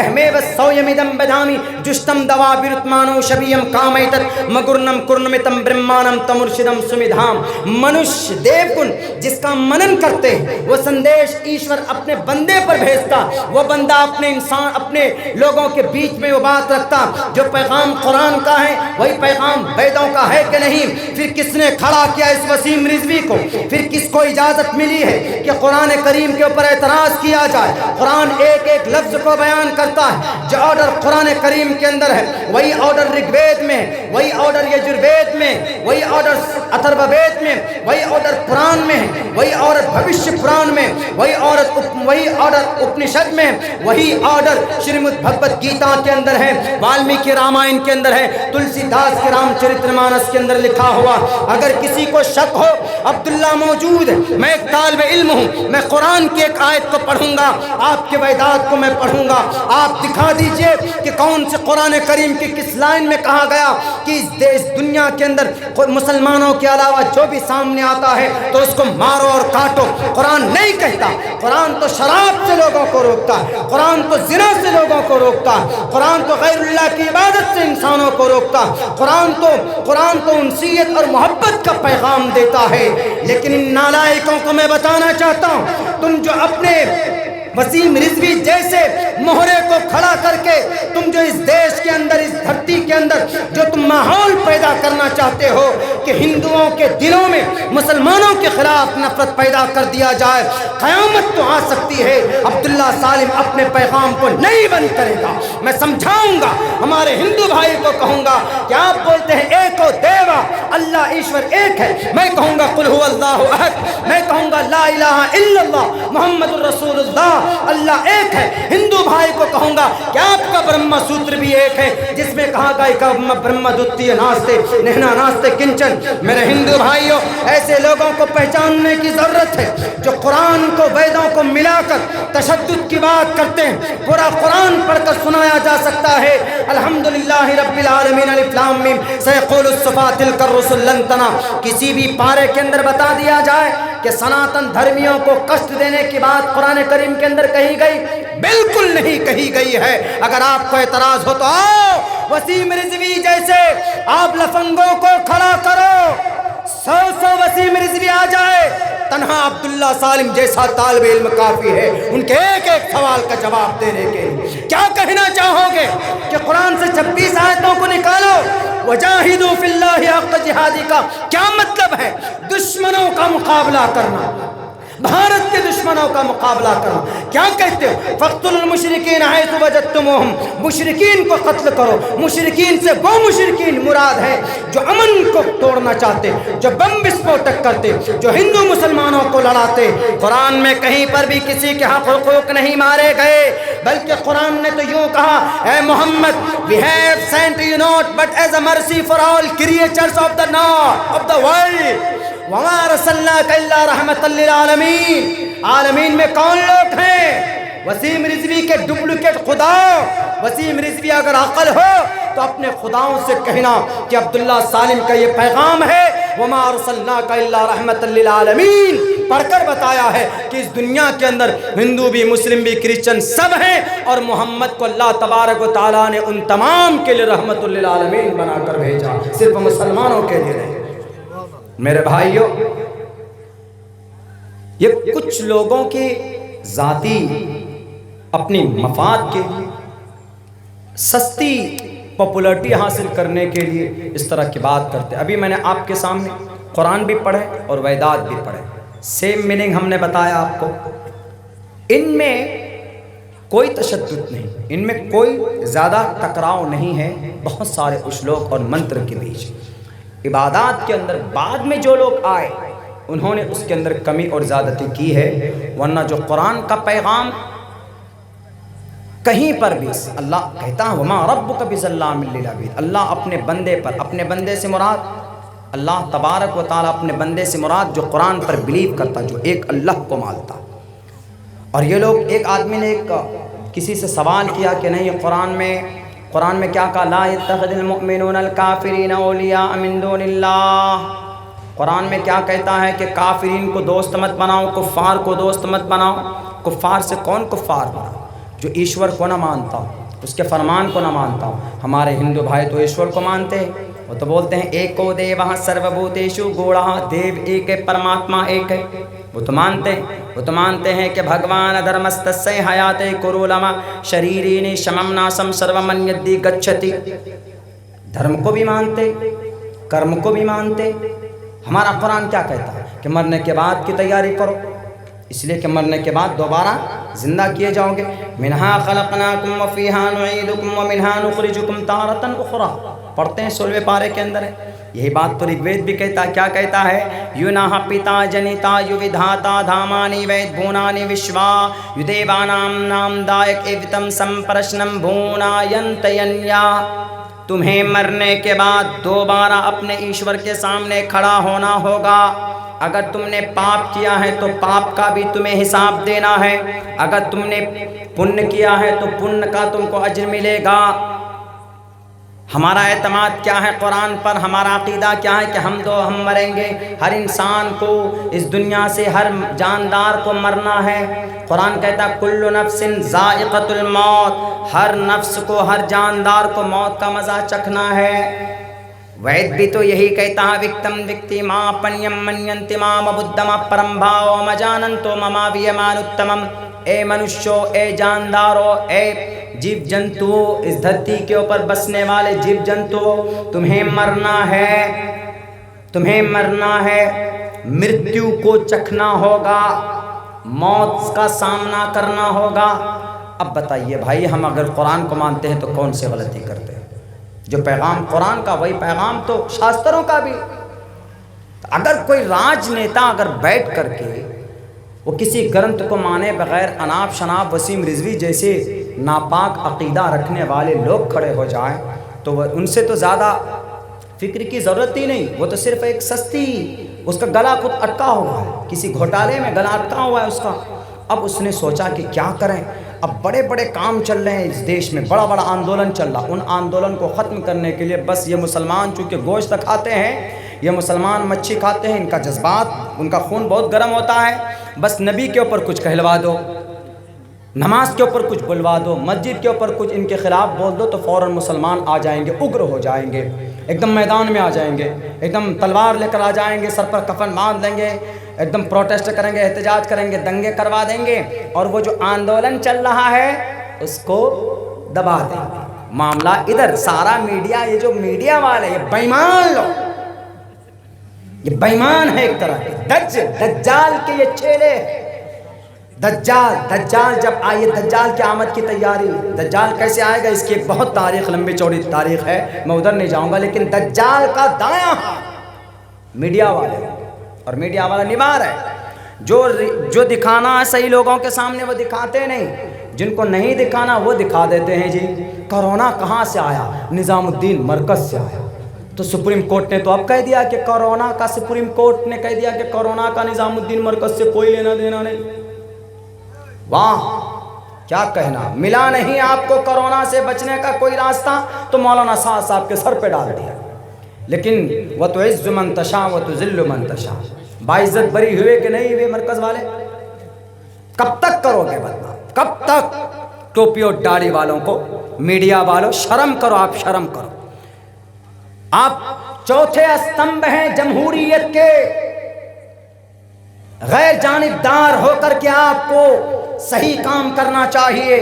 احمیب السویمدم بدامی جشتم دوا برتمانو شبیم کامیتت مگرنم کرنمتم برمانم تمرشدم سمیدھام. منش دیو کن جس کا منن کرتے ہیں وہ سندیش ایشور اپنے بندے پر بھیجتا. وہ بندہ اپنے انسان اپنے لوگوں کے بیچ میں وہ بات رکھتا جو پیغام قرآن کا ہے وہی پیغام ویدوں کا ہے کہ نہیں. پھر کس نے کھڑا کیا اس وسیم رضوی کو؟ پھر کس کو اجازت ملی ہے کہ قرآن کریم کے اوپر اعتراض کیا جائے؟ قرآن ایک ایک لفظ کو بیان کرتا ہے. جو آرڈر قرآن کریم کے اندر ہے وہی آرڈر رگ وید میں، وہی آرڈر یجروید میں، وہی آرڈر اتھرو وید میں، وہی آرڈر پران میں ہے، وہی آرڈر بھوشیہ پران میں، وہی آرڈر اپنشد میں، وہی آرڈر شریمد بھگوت گیتا کے اندر ہے، والمیکی رامائن کے اندر ہے، تلسی داس کے رام چرتر مانس کے اندر لکھا ہوا. اگر کسی کو شک ہو عبداللہ موجود ہے، میں ایک طالب علم ہوں، میں قرآن کی ایک آیت کو پڑھوں گا، آپ کے ویدات کو میں پڑھوں گا. آپ دکھا دیجئے کہ کون سے قرآن کریم کی کس لائن میں کہا گیا کہ اس دنیا کے اندر مسلمانوں کے علاوہ جو بھی سامنے آتا ہے تو اس کو مارو اور کاٹو. قرآن نہیں کہتا. قرآن تو شراب سے لوگوں کو روکتا ہے، قرآن تو زنا سے لوگوں کو روکتا ہے، قرآن تو غیر اللہ کی عبادت سے انسانوں کو روکتا ہے، قرآن تو انسیت اور محبت کا پیغام دیتا ہے. لیکن ان نالائکوں کو میں بتانا چاہتا ہوں، تم جو اپنے وسیم رضوی جیسے مہرے کو کھڑا کر کے تم جو اس دیش کے اندر، اس دھرتی کے اندر جو تم ماحول پیدا کرنا چاہتے ہو کہ ہندوؤں کے دلوں میں مسلمانوں کے خلاف نفرت پیدا کر دیا جائے، قیامت تو آ سکتی ہے. عبداللہ سالم اپنے پیغام کو نہیں بند کرے گا. میں سمجھاؤں گا ہمارے ہندو بھائی کو، کہوں گا کہ آپ بولتے ہیں ایک ہو دیوا، اللہ ایشور ایک ہے. میں کہوں گا قل هو اللہ احد، میں کہوں گا لا الہ الا اللہ محمد الرسول اللہ، اللہ ایک ہے. ہندو بھائی کو کہوں گا کہ آپ کا برہما سوتر بھی ایک ہے جس میں کہا گیا کہ برہما دتی ناستے نہنا ناستے کنچن. میرے ہندو بھائیوں، ایسے لوگوں کو پہچاننے کی ضرورت ہے جو قرآن کو ویدوں کو ملا کر تشدد کی بات کرتے ہیں. پورا قرآن پڑھ کر سنایا جا سکتا ہے الحمدللہ رب العالمین الف لام میم سیقول الصفات تلک الرسل لن تنا. کسی بھی پارے کے اندر بتا دیا جائے کہ سناتن دھرمیوں کو کشٹ دینے کی بات قرآن کریم کے اندر کہی گئی؟ بالکل نہیں کہی گئی ہے. اگر آپ کو اعتراض ہو تو آؤ وسیم رضوی جیسے آپ لفنگوں کو کھڑا کرو، 100 وسیم رضوی آ جائے، تنہا عبداللہ سالم جیسا طالب علم کافی ہے ان کے ایک ایک سوال کا جواب دینے کے لیے. کیا کہنا چاہو گے کہ قرآن سے 26 آیتوں کو نکالو، وجاہدوا فی اللہ حق جہادی کا کیا مطلب ہے؟ دشمنوں کا مقابلہ کرنا، بھارت کے دشمنوں کا مقابلہ کرنا. کیا کہتے ہو؟ فَاقْتُلُوا الْمُشْرِكِينَ حَيْثُ وَجَدتُّمُوهُمْ. مشرکین کو قتل کرو. مشرکین سے وہ مشرکین مراد ہے جو امن کو توڑنا چاہتے، جو بم وسفوٹک کرتے، جو ہندو مسلمانوں کو لڑاتے. قرآن میں کہیں پر بھی کسی کے حقوق نہیں مارے گئے، بلکہ قرآن نے تو یوں کہا اے محمد we have sent you not but as a mercy for all creatures of the world. وَمَا أَرْسَلْنَاكَ إِلَّا رَحْمَةً لِّلْعَالَمِينَ. عالمین میں کون لوگ ہیں؟ وسیم رضوی کے ڈپلیکیٹ خدا. وسیم رضوی اگر عقل ہو تو اپنے خداؤں سے کہنا کہ عبداللہ سالم کا یہ پیغام ہے وَمَا أَرْسَلْنَاكَ إِلَّا رَحْمَةً لِّلْعَالَمِينَ. پڑھ کر بتایا ہے کہ اس دنیا کے اندر ہندو بھی، مسلم بھی، کرسچن سب ہیں، اور محمد کو اللہ تبارک و تعالیٰ نے ان تمام کے لیے رحمت للعالمین بنا کر بھیجا، صرف مسلمانوں کے لیے نہیں. میرے بھائیوں، یہ کچھ لوگوں کی ذاتی اپنی مفاد کے لیے سستی پاپولرٹی حاصل کرنے کے لیے اس طرح کی بات کرتے. ابھی میں نے آپ کے سامنے قرآن بھی پڑھے اور ویدات بھی پڑھے، سیم میننگ ہم نے بتایا آپ کو. ان میں کوئی تشدد نہیں، ان میں کوئی زیادہ ٹکراؤ نہیں ہے بہت سارے اشلوک اور منتر کے بیچ. عبادات کے اندر بعد میں جو لوگ آئے انہوں نے اس کے اندر کمی اور زیادتی کی ہے، ورنہ جو قرآن کا پیغام کہیں پر بھی اللہ کہتا ہے وَمَا رَبُّكَ بِظَلَّامٍ لِّلْعَبِيدِ. اللہ اپنے بندے پر، اپنے بندے سے مراد اللہ تبارک و تعالیٰ، اپنے بندے سے مراد جو قرآن پر بلیو کرتا، جو ایک اللہ کو مانتا. اور یہ لوگ، ایک آدمی نے کسی سے سوال کیا کہ نہیں قرآن میں کیا کہا؟ لا يتخذ المؤمنون الکافرین اولیاء من دون اللہ. قرآن میں کیا کہتا ہے کہ کافرین کو دوست مت بناؤ، کفار کو دوست مت بناؤ. کفار سے کون کفار بنا؟ جو ایشور کو نہ مانتا ہو، اس کے فرمان کو نہ مانتا ہو. ہمارے ہندو بھائی تو ایشور کو مانتے ہیں، وہ تو بولتے ہیں ایکو دیوہ سروبھوتیشو گوڑہ، دیو ایک ہے، پرماتما ایک ہے. وہ تو مانتے ہیں کہ بھگوان دھرمستسیہ حیاتے کرولما شریرینی شمم ناسم سرومن یدی گچھتی. دھرم کو بھی مانتے، کرم کو بھی مانتے. ہمارا قرآن کیا کہتا ہے کہ مرنے کے بعد کی تیاری کرو، اس لیے کہ مرنے کے بعد دوبارہ زندہ کیے جاؤ گے. منہا خلقناکم وفیہا نعیدکم ومنہا نخرجکم تارۃ اخری. پڑھتے ہیں 16ویں پارے کے اندر ہے. یہی بات تو رگ وید بھی کہتا ہے. کیا کہتا ہے؟ یونہ پتا جنتا یودھاتا دھامانی وید بھونانی وشوا یدیوانام نام دائک ایوتم سمپرشنم بھوناینتینیا. تمہیں مرنے کے بعد دوبارہ اپنے ایشور کے سامنے کھڑا ہونا ہوگا. اگر تم نے پاپ کیا ہے تو پاپ کا بھی تمہیں حساب دینا ہے، اگر تم نے پن کیا ہے تو پن کا تم کو اجر ملے گا. ہمارا اعتماد کیا ہے قرآن پر؟ ہمارا عقیدہ کیا ہے کہ ہم مریں گے. ہر انسان کو اس دنیا سے، ہر جاندار کو مرنا ہے. قرآن کہتا ہے کل نفس ذائقۃ الموت، ہر نفس کو، ہر جاندار کو موت کا مزہ چکھنا ہے. وید بھی تو یہی کہتا ہے وکتم وکتی ما پنیم منینتی مام بدھم پرم بھاو مجاننتو مما ویمانتمم. اے منشو، اے جاندارو، اے جیو جنتو، اس دھرتی کے اوپر بسنے والے جیو جنتو، تمہیں مرنا ہے، تمہیں مرنا ہے. مرتیو کو چکھنا ہوگا، موت کا سامنا کرنا ہوگا. اب بتائیے بھائی، ہم اگر قرآن کو مانتے ہیں تو کون سے غلطی کرتے ہیں؟ جو پیغام قرآن کا وہی پیغام تو شاستروں کا بھی. اگر کوئی راج نیتا اگر بیٹھ کر کے وہ کسی گرنتھ کو مانے بغیر اناپ شناپ وسیم رضوی جیسے ناپاک عقیدہ رکھنے والے لوگ کھڑے ہو جائیں تو وہ ان سے تو زیادہ فکر کی ضرورت ہی نہیں. وہ تو صرف ایک سستی، اس کا گلا خود اٹکا ہوا ہے، کسی گھوٹالے میں گلا اٹکا ہوا ہے اس کا. اب اس نے سوچا کہ کیا کریں. اب بڑے بڑے کام چل رہے ہیں اس دیش میں، بڑا بڑا آندولن چل رہا. ان آندولن کو ختم کرنے کے لیے بس یہ مسلمان چونکہ گوشت کھاتے ہیں، یہ مسلمان مچھی کھاتے ہیں، ان کا جذبات، ان کا خون بہت گرم ہوتا ہے. بس نبی کے اوپر کچھ کہلوا دو، نماز کے اوپر کچھ بلوا دو، مسجد کے اوپر کچھ ان کے خلاف بول دو تو فوراً مسلمان آ جائیں گے، اگر ہو جائیں گے، ایک دم میدان میں آ جائیں گے، ایک دم تلوار لے کر آ جائیں گے، سر پر کفن باندھ لیں گے، ایک دم پروٹیسٹ کریں گے، احتجاج کریں گے، دنگے کروا دیں گے، اور وہ جو آندولن چل رہا ہے اس کو دبا دیں گے. معاملہ ادھر سارا میڈیا، یہ جو میڈیا والے یہ بےمان لوگ، یہ بےمان ہے ایک طرح کے. دجال کے یہ چیلے. دجال جب آئیے، دجال کی آمد کی تیاری. دجال کیسے آئے گا اس کی ایک بہت تاریخ، لمبی چوڑی تاریخ ہے، میں ادھر نہیں جاؤں گا. لیکن دجال کا دایاں ہاتھ میڈیا والے، اور میڈیا والا نبھا ہے. جو دکھانا ہے صحیح لوگوں کے سامنے وہ دکھاتے نہیں، جن کو نہیں دکھانا وہ دکھا دیتے ہیں. جی کرونا کہاں سے آیا؟ نظام الدین مرکز سے آیا. تو سپریم کورٹ نے تو اب کہہ دیا کہ کرونا کا، سپریم کورٹ نے کہہ دیا کہ کرونا کا نظام الدین مرکز سے کوئی لینا دینا نہیں. واہ کیا کہنا. ملا نہیں آپ کو کرونا سے بچنے کا کوئی راستہ تو مولانا صاحب کے سر پہ ڈال دیا. لیکن وَتُعِزُّ مَن تَشَاءُ وَتُذِلُّ مَن تَشَاءُ. باعزت بری ہوئے کہ نہیں ہوئے مرکز والے؟ کب تک کرو گے بدنام؟ کب تک؟ ٹوپی اور داڑھی والوں کو، میڈیا والوں، شرم کرو. آپ شرم کرو. آپ چوتھے استمبھ ہیں جمہوریت کے. غیر جانبدار ہو کر کے آپ کو صحیح کام کرنا چاہیے.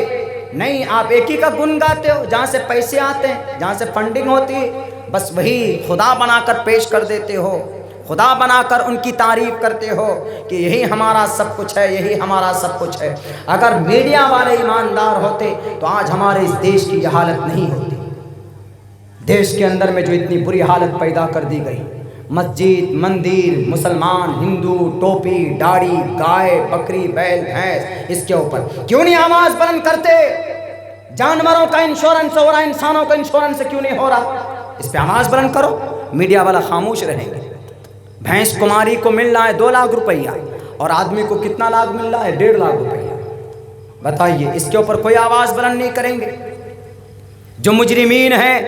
نہیں، آپ ایک ہی کا گن گاتے ہو، جہاں سے پیسے آتے ہیں، جہاں سے فنڈنگ ہوتی ہے، بس وہی خدا بنا کر پیش کر دیتے ہو. خدا بنا کر ان کی تعریف کرتے ہو کہ یہی ہمارا سب کچھ ہے، یہی ہمارا سب کچھ ہے. اگر میڈیا والے ایماندار ہوتے تو آج ہمارے اس دیش کی یہ حالت نہیں ہوتی. دیش کے اندر میں جو اتنی بری حالت پیدا کر دی گئی، مسجد، مندر، مسلمان، ہندو، ٹوپی، داڑھی، گائے، بکری، بیل، بھینس، اس کے اوپر کیوں نہیں آواز بلند کرتے؟ جانوروں کا انشورنس ہو رہا ہے، انسانوں کا انشورنس کیوں نہیں ہو رہا؟ اس پہ آواز بلند کرو. میڈیا والا خاموش رہیں گے. بھینس کماری کو مل رہا ہے 2 لاکھ روپیہ، اور آدمی کو کتنا لاکھ مل رہا ہے؟ 1.5 لاکھ روپیہ. بتائیے اس کے اوپر کوئی آواز بلند نہیں کریں گے؟ جو مجرمین ہیں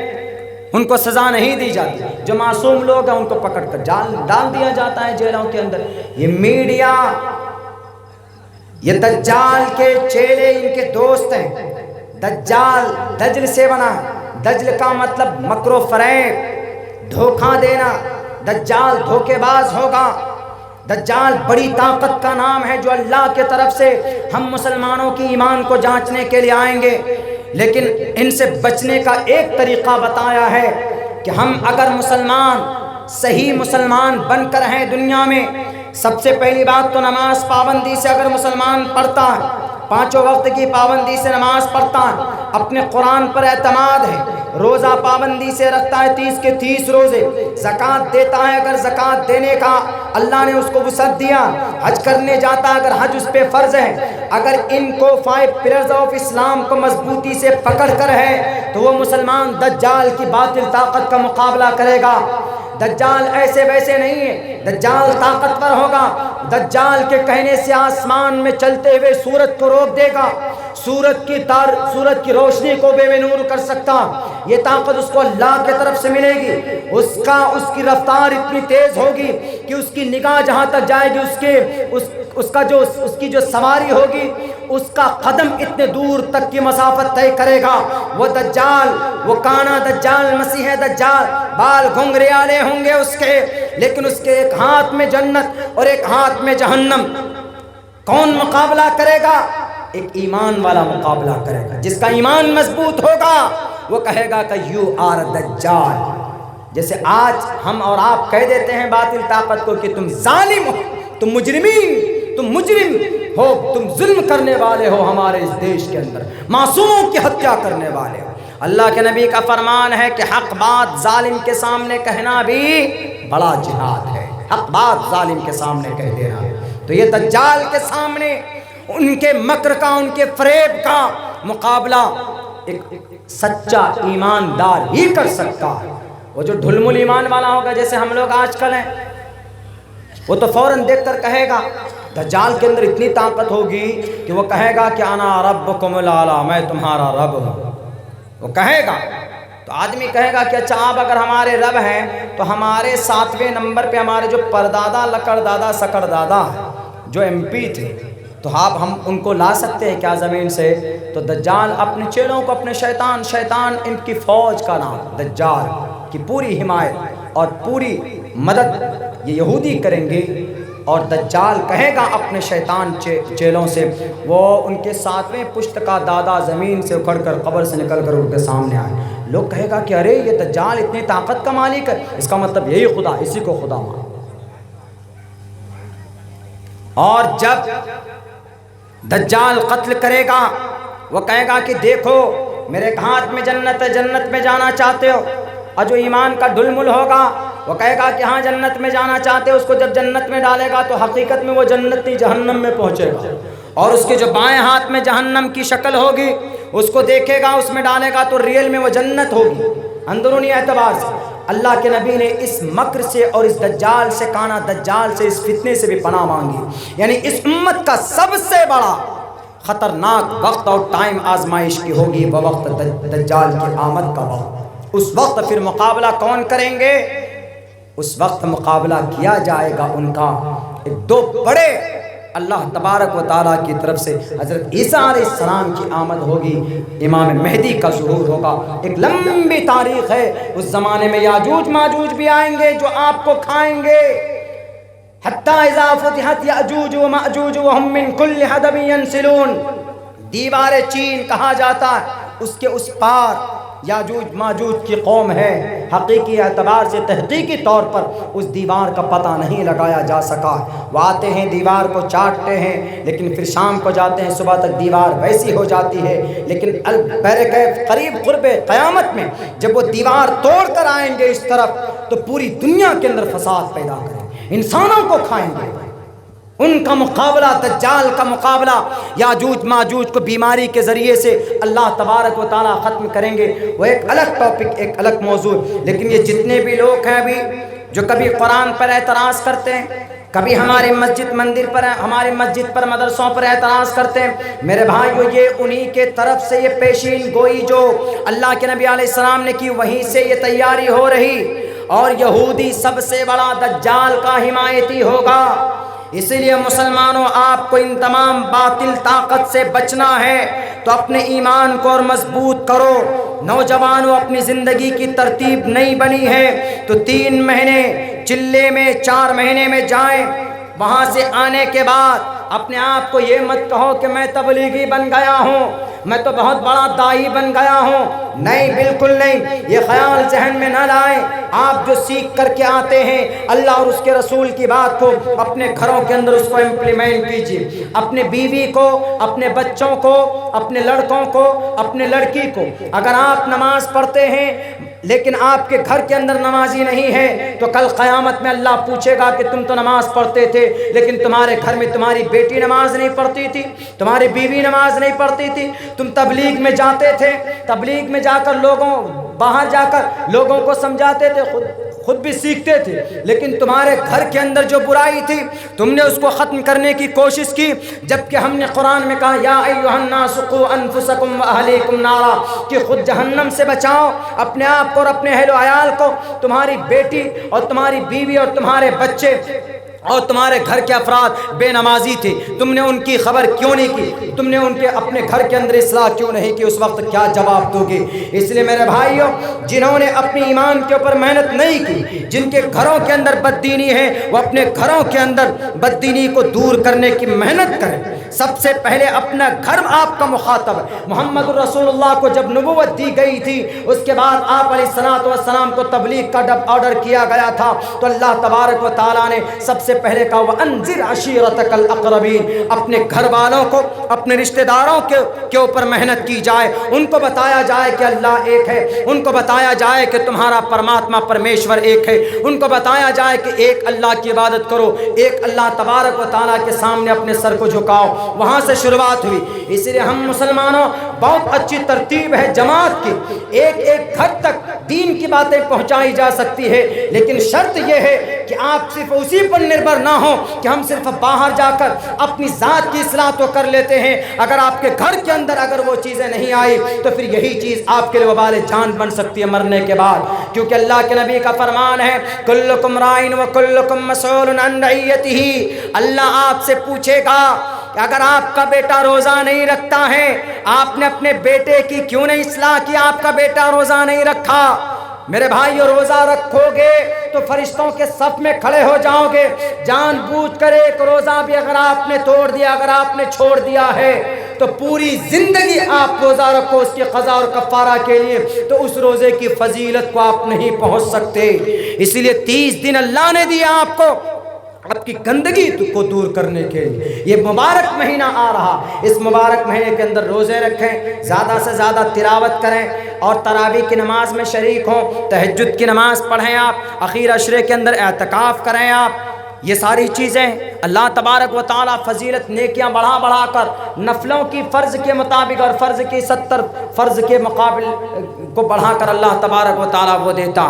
ان کو سزا نہیں دی جاتی، جو معصوم لوگ ہیں ان کو پکڑ کر ڈال دیا جاتا ہے جیلوں کے اندر. یہ میڈیا یہ دجال کے چیلے ان کے دوست ہیں۔ دجال دجل سے بنا ہے، دجل کا مطلب مکر و فریب، دھوکہ دینا۔ دجال دھوکے باز ہوگا۔ دجال بڑی طاقت کا نام ہے جو اللہ کے طرف سے ہم مسلمانوں کی ایمان کو جانچنے کے لیے آئیں گے، لیکن ان سے بچنے کا ایک طریقہ بتایا ہے کہ ہم اگر مسلمان صحیح مسلمان بن کر ہیں دنیا میں، سب سے پہلی بات تو نماز پابندی سے اگر مسلمان پڑھتا ہے، پانچوں وقت کی پابندی سے نماز پڑھتا ہے، اپنے قرآن پر اعتماد ہے، روزہ پابندی سے رکھتا ہے 30 کے 30 روزے، زکوٰۃ دیتا ہے اگر زکوٰۃ دینے کا اللہ نے اس کو وسعت دیا، حج کرنے جاتا ہے اگر حج اس پہ فرض ہے، اگر ان کو 5 پلرز آف اسلام کو مضبوطی سے پکڑ کر ہے تو وہ مسلمان دجال کی باطل طاقت کا مقابلہ کرے گا۔ دجال ایسے ویسے نہیں ہے، دجال طاقتور ہوگا۔ دجال کے کہنے سے آسمان میں چلتے ہوئے سورج کو روک دے گا، سورج کی روشنی کو بے نور کر سکتا، یہ طاقت اس کو اللہ کی طرف سے ملے گی۔ اس کی رفتار اتنی تیز ہوگی کہ اس کی نگاہ جہاں تک جائے گی، اس کی جو سواری ہوگی، اس کا قدم اتنے دور تک کی مسافت طے کرے گا۔ وہ دجال، وہ کانا دجال، مسیح دجال، بال گھنگریالے ہوں گے اس کے، لیکن اس کے ایک ہاتھ میں جنت اور ایک ہاتھ میں جہنم۔ کون مقابلہ کرے گا؟ ایک ایمان والا مقابلہ کرے گا، جس کا ایمان مضبوط ہوگا وہ کہے گا کہ یو آر دجال۔ جیسے آج ہم اور آپ کہہ دیتے ہیں باطل طاقت کو کہ تم ظالم ہو، تم مجرمین، تم مجرم ہو، تم ظلم کرنے والے ہو، ہمارے اس دیش کے اندر معصوموں کی ہتیا کرنے والے ہو۔ اللہ کے نبی کا فرمان ہے کہ حق بات ظالم کے سامنے کہنا بھی بڑا جہاد ہے، حق بات ظالم کے سامنے کہہ دینا۔ تو یہ دجال کے سامنے ان کے مکر کا، ان کے فریب کا مقابلہ ایک سچا ایماندار ہی کر سکتا ہے۔ وہ جو ڈھلمل ایمان والا ہوگا جیسے ہم لوگ آج کل ہیں، وہ تو فوراً دیکھ کر کہے گا، دجال کے اندر اتنی طاقت ہوگی کہ وہ کہے گا کہ انا ربکم الاعلی، میں تمہارا رب ہوں۔ وہ کہے گا تو آدمی کہے گا کہ اچھا آپ اگر ہمارے رب ہیں تو ہمارے 7ویں نمبر پہ ہمارے جو پردادا لکڑ دادا سکڑ دادا جو MP تھے تو ہم ان کو لا سکتے ہیں کیا زمین سے؟ تو دجال اپنے چیلوں کو، اپنے شیطان ان کی فوج کا نام، دجال کی پوری حمایت اور پوری مدد یہ یہودی کریں گے۔ اور دجال کہے گا اپنے شیطان چیلوں سے، وہ ان کے 7ویں پشت کا دادا زمین سے اکھڑ کر قبر سے نکل کر ان کے سامنے آئے۔ لوگ کہے گا کہ ارے یہ دجال اتنی طاقت کا مالک ہے، اس کا مطلب یہی خدا، اسی کو خدا مان۔ اور جب دجال قتل کرے گا وہ کہے گا کہ دیکھو میرے ہاتھ میں جنت ہے، جنت میں جانا چاہتے ہو؟ اور جو ایمان کا ڈھلمل ہوگا وہ کہے گا کہ ہاں جنت میں جانا چاہتے ہو، اس کو جب جنت میں ڈالے گا تو حقیقت میں وہ جنت نہیں جہنم میں پہنچے گا، اور اس کے جو بائیں ہاتھ میں جہنم کی شکل ہوگی اس کو دیکھے گا، اس میں ڈالے گا تو ریئل میں وہ جنت ہوگی اندرونی اعتبار سے۔ اللہ کے نبی نے اس مکر سے اور اس دجال سے، کانا دجال سے، اس فتنے سے بھی پناہ مانگی۔ یعنی اس امت کا سب سے بڑا خطرناک وقت اور ٹائم آزمائش کی ہوگی، وہ وقت دجال کی آمد کا وقت۔ اس وقت پھر مقابلہ کون کریں گے؟ اس وقت مقابلہ کیا جائے گا ان کا ایک دو بڑے اللہ تبارک و تعالیٰ کی طرف سے حضرت عیسیٰ علیہ السلام کی آمد ہوگی، امام مہدی کا ظہور ہوگا۔ ایک لمبی تاریخ ہے، اس زمانے میں یاجوج ماجوج بھی آئیں گے جو آپ کو کھائیں گے۔ حتی اذا فتحت یاجوج و ماجوج وہم من کل حدب ینسلون، دیوار چین کہا جاتا ہے، اس کے اس پار یاجوج ماجوج کی قوم ہے۔ حقیقی اعتبار سے تحقیقی طور پر اس دیوار کا پتہ نہیں لگایا جا سکا۔ وہ آتے ہیں دیوار کو چاٹتے ہیں، لیکن پھر شام کو جاتے ہیں، صبح تک دیوار ویسی ہو جاتی ہے۔ لیکن قریب قرب قیامت میں جب وہ دیوار توڑ کر آئیں گے اس طرف تو پوری دنیا کے اندر فساد پیدا کریں گے، انسانوں کو کھائیں گے۔ ان کا مقابلہ، دجال کا مقابلہ، یاجوج ماجوج کو بیماری کے ذریعے سے اللہ تبارک و تعالیٰ ختم کریں گے۔ وہ ایک الگ ٹاپک، ایک الگ موضوع۔ لیکن یہ جتنے بھی لوگ ہیں ابھی جو کبھی قرآن پر اعتراض کرتے ہیں، کبھی ہماری مسجد پر مدرسوں پر اعتراض کرتے ہیں، میرے بھائیو یہ انہی کے طرف سے یہ پیشین گوئی جو اللہ کے نبی علیہ السلام نے کی، وہیں سے یہ تیاری ہو رہی۔ اور یہودی سب سے بڑا دجال کا حمایتی ہوگا۔ اسی لیے مسلمانوں آپ کو ان تمام باطل طاقت سے بچنا ہے تو اپنے ایمان کو اور مضبوط کرو۔ نوجوانوں اپنی زندگی کی ترتیب نہیں بنی ہے تو 3 مہینے چلے میں 4 مہینے میں جائیں، وہاں سے آنے کے بعد اپنے آپ کو یہ مت کہو کہ میں تبلیغی بن گیا ہوں، میں تو بہت بڑا داعی بن گیا ہوں۔ نہیں، بالکل نہیں، یہ خیال ذہن میں نہ لائیں۔ آپ جو سیکھ کر کے آتے ہیں اللہ اور اس کے رسول کی بات کو اپنے گھروں کے اندر اس کو امپلیمنٹ کیجیے، اپنے بیوی کو، اپنے بچوں کو، اپنے لڑکوں کو، اپنے لڑکی کو۔ اگر آپ نماز پڑھتے ہیں لیکن آپ کے گھر کے اندر نمازی نہیں ہے تو کل قیامت میں اللہ پوچھے گا کہ تم تو نماز پڑھتے تھے لیکن تمہارے گھر میں تمہاری بیٹی نماز نہیں پڑھتی تھی، تمہاری بیوی نماز نہیں پڑھتی تھی، تم تبلیغ میں جاتے تھے، تبلیغ میں جا کر باہر جا کر لوگوں کو سمجھاتے تھے، خود بھی سیکھتے تھے، لیکن تمہارے گھر کے اندر جو برائی تھی تم نے اس کو ختم کرنے کی کوشش کی، جبکہ ہم نے قرآن میں کہا یا ایھا الناس قوا انفسکم واہلیکم نارا، کہ خود جہنم سے بچاؤ اپنے آپ کو اور اپنے اہل و عیال کو۔ تمہاری بیٹی اور تمہاری بیوی اور تمہارے بچے اور تمہارے گھر کے افراد بے نمازی تھے، تم نے ان کی خبر کیوں نہیں کی؟ تم نے ان کے اپنے گھر کے اندر اصلاح کیوں نہیں کی؟ اس وقت کیا جواب دو گے؟ اس لیے میرے بھائیوں، جنہوں نے اپنی ایمان کے اوپر محنت نہیں کی، جن کے گھروں کے اندر بددینی ہے، وہ اپنے گھروں کے اندر بددینی کو دور کرنے کی محنت کریں۔ سب سے پہلے اپنا گھر آپ کا مخاطب ہے۔ محمد رسول اللہ کو جب نبوت دی گئی تھی اس کے بعد آپ علیہ الصلوۃ والسلام کو تبلیغ کا آرڈر کیا گیا تھا تو اللہ تبارک و تعالیٰ نے سب سے پہلے کہا وَأَنذِرْ عَشِيرَتَكَ الْأَقْرَبِينَ، اپنے گھر والوں کو، اپنے رشتہ داروں کے اوپر محنت کی جائے، ان کو بتایا جائے کہ اللہ ایک ہے، ان کو بتایا جائے کہ تمہارا پرماتما پرمیشور ایک ہے، ان کو بتایا جائے کہ ایک اللہ کی عبادت کرو، ایک اللہ تبارک و تعالیٰ کے سامنے اپنے سر کو جھکاؤ۔ وہاں سے شروعات ہوئی۔ اس لیے ہم مسلمانوں بہت اچھی ترتیب ہے جماعت کی، ایک ایک گھر تک دین کی باتیں پہنچائی جا سکتی ہے، لیکن شرط یہ ہے کہ آپ صرف اسی پر نربھر نہ ہو کہ ہم صرف باہر جا کر اپنی ذات کی اصلاح تو کر لیتے ہیں، اگر آپ کے گھر کے اندر اگر وہ چیزیں نہیں آئی تو پھر یہی چیز آپ کے لیے وبال جان بن سکتی ہے مرنے کے بعد، کیونکہ اللہ کے نبی کا فرمان ہے کلکم رائن وکلکم مسئول عن رعیتہ، اللہ آپ سے پوچھے گا کہ اگر آپ کا بیٹا روزہ نہیں رکھتا ہے، آپ نے اپنے بیٹے کی کیوں نہیں اصلاح کی؟ آپ کا بیٹا روزہ نہیں رکھا۔ میرے بھائیو، روزہ رکھو گے تو فرشتوں کے صف میں کھڑے ہو جاؤ گے۔ جان بوجھ کر ایک روزہ بھی اگر آپ نے توڑ دیا، اگر آپ نے چھوڑ دیا ہے تو پوری زندگی آپ روزہ رکھو اس کی قضا اور کفارہ کے لیے، تو اس روزے کی فضیلت کو آپ نہیں پہنچ سکتے۔ اسی لیے 30 دن اللہ نے دیا آپ کو آپ کی گندگی کو دور کرنے کے لیے۔ یہ مبارک مہینہ آ رہا، اس مبارک مہینے کے اندر روزے رکھیں، زیادہ سے زیادہ تلاوت کریں اور تراویح کی نماز میں شریک ہوں، تہجد کی نماز پڑھیں، آپ اخیر عشرے کے اندر اعتکاف کریں۔ آپ یہ ساری چیزیں اللہ تبارک و تعالیٰ فضیلت نیکیاں بڑھا بڑھا کر نفلوں کی فرض کے مطابق اور فرض کی 70 فرض کے مقابل کو بڑھا کر اللہ تبارک و تعالیٰ وہ دیتا۔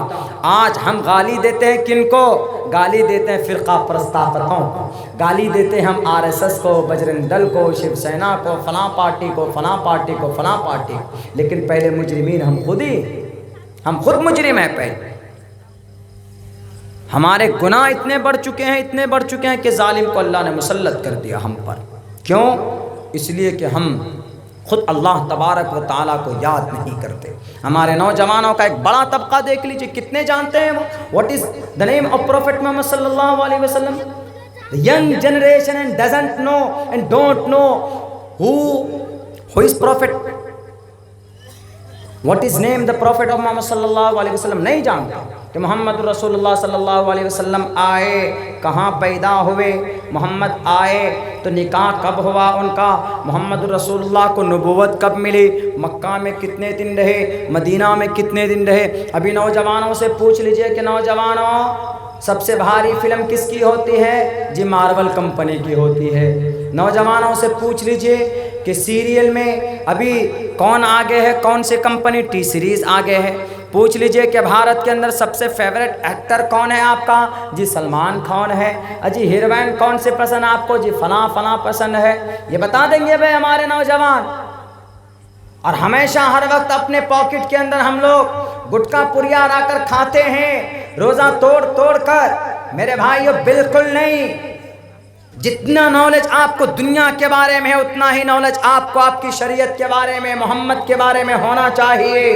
آج ہم گالی دیتے ہیں کن کو؟ گالی دیتے ہیں فرقہ پرست طاقتوں کو، گالی دیتے ہیں ہم RSS کو، بجرنگ دل کو، شیو سینا کو، فلاں پارٹی کو، فلاں پارٹی کو، فلاں پارٹی، لیکن پہلے مجرمین ہم خود مجرم ہیں۔ پہلے ہمارے گناہ اتنے بڑھ چکے ہیں کہ ظالم کو اللہ نے مسلط کر دیا ہم پر۔ کیوں؟ اس لیے کہ ہم خود اللہ تبارک و تعالیٰ کو یاد نہیں کرتے۔ ہمارے نوجوانوں کا ایک بڑا طبقہ دیکھ لیجئے، کتنے جانتے ہیں وہ what is the name of prophet Muhammad صلی اللہ علیہ وسلم؟ The young generation and doesn't know and don't know who is prophet, what is name the prophet of Muhammad صلی اللہ علیہ وسلم، نہیں جانتا کہ محمد رسول اللہ صلی اللہ علیہ وسلم آئے، کہاں پیدا ہوئے، محمد آئے تو نکاح کب ہوا ان کا، محمد رسول اللہ کو نبوت کب ملی، مکہ میں کتنے دن رہے، مدینہ میں کتنے دن رہے۔ ابھی نوجوانوں سے پوچھ لیجئے کہ نوجوانوں سب سے بھاری فلم کس کی ہوتی ہے؟ جی مارول کمپنی کی ہوتی ہے۔ نوجوانوں سے پوچھ لیجئے کہ سیریل میں ابھی کون آگے ہے، کون سی کمپنی ٹی سیریز آگے ہے۔ پوچھ لیجئے کہ بھارت کے اندر سب سے فیوریٹ ایکٹر کون ہے آپ کا؟ جی سلمان خان ہے۔ جی ہیروئن کون سے پسند آپ کو؟ جی فلاں فلاں پسند ہے۔ یہ بتا دیں گے بھائی ہمارے نوجوان، اور ہمیشہ ہر وقت اپنے پاکٹ کے اندر ہم لوگ گٹکا پڑیا لا کر کھاتے ہیں روزہ توڑ کر۔ میرے بھائیو بالکل نہیں، جتنا نالج آپ کو دنیا کے بارے میں ہے اتنا ہی نالج آپ کو آپ کی شریعت کے بارے میں، محمد کے بارے میں ہونا چاہیے۔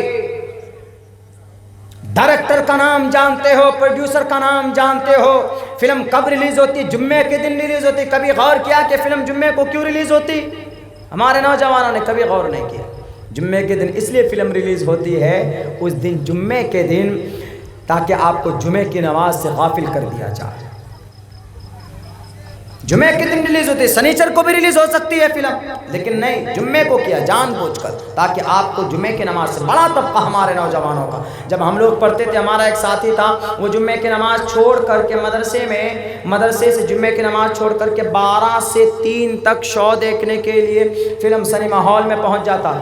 ڈائریکٹر کا نام جانتے ہو، پروڈیوسر کا نام جانتے ہو، فلم کب ریلیز ہوتی؟ جمعے کے دن ریلیز ہوتی۔ کبھی غور کیا کہ فلم جمعے کو کیوں ریلیز ہوتی؟ ہمارے نوجوانوں نے کبھی غور نہیں کیا۔ جمعے کے دن اس لیے فلم ریلیز ہوتی ہے، اس دن جمعے کے دن، تاکہ آپ کو جمعے کی نماز سے غافل کر دیا جائے۔ جمعے کے دن ریلیز ہوتی ہے، سنیچر کو بھی ریلیز ہو سکتی ہے فلم، لیکن نہیں، جمعے کو کیا جان بوجھ کر، تاکہ آپ کو جمعے کی نماز سے بڑا طبقہ ہمارے نوجوانوں کا، جب ہم لوگ پڑھتے تھے، ہمارا ایک ساتھی تھا، وہ جمعے کی نماز چھوڑ کر کے مدرسے سے جمعے کی نماز چھوڑ کر کے 12 سے 3 تک شو دیکھنے کے لیے فلم سنیما ہال میں پہنچ جاتا۔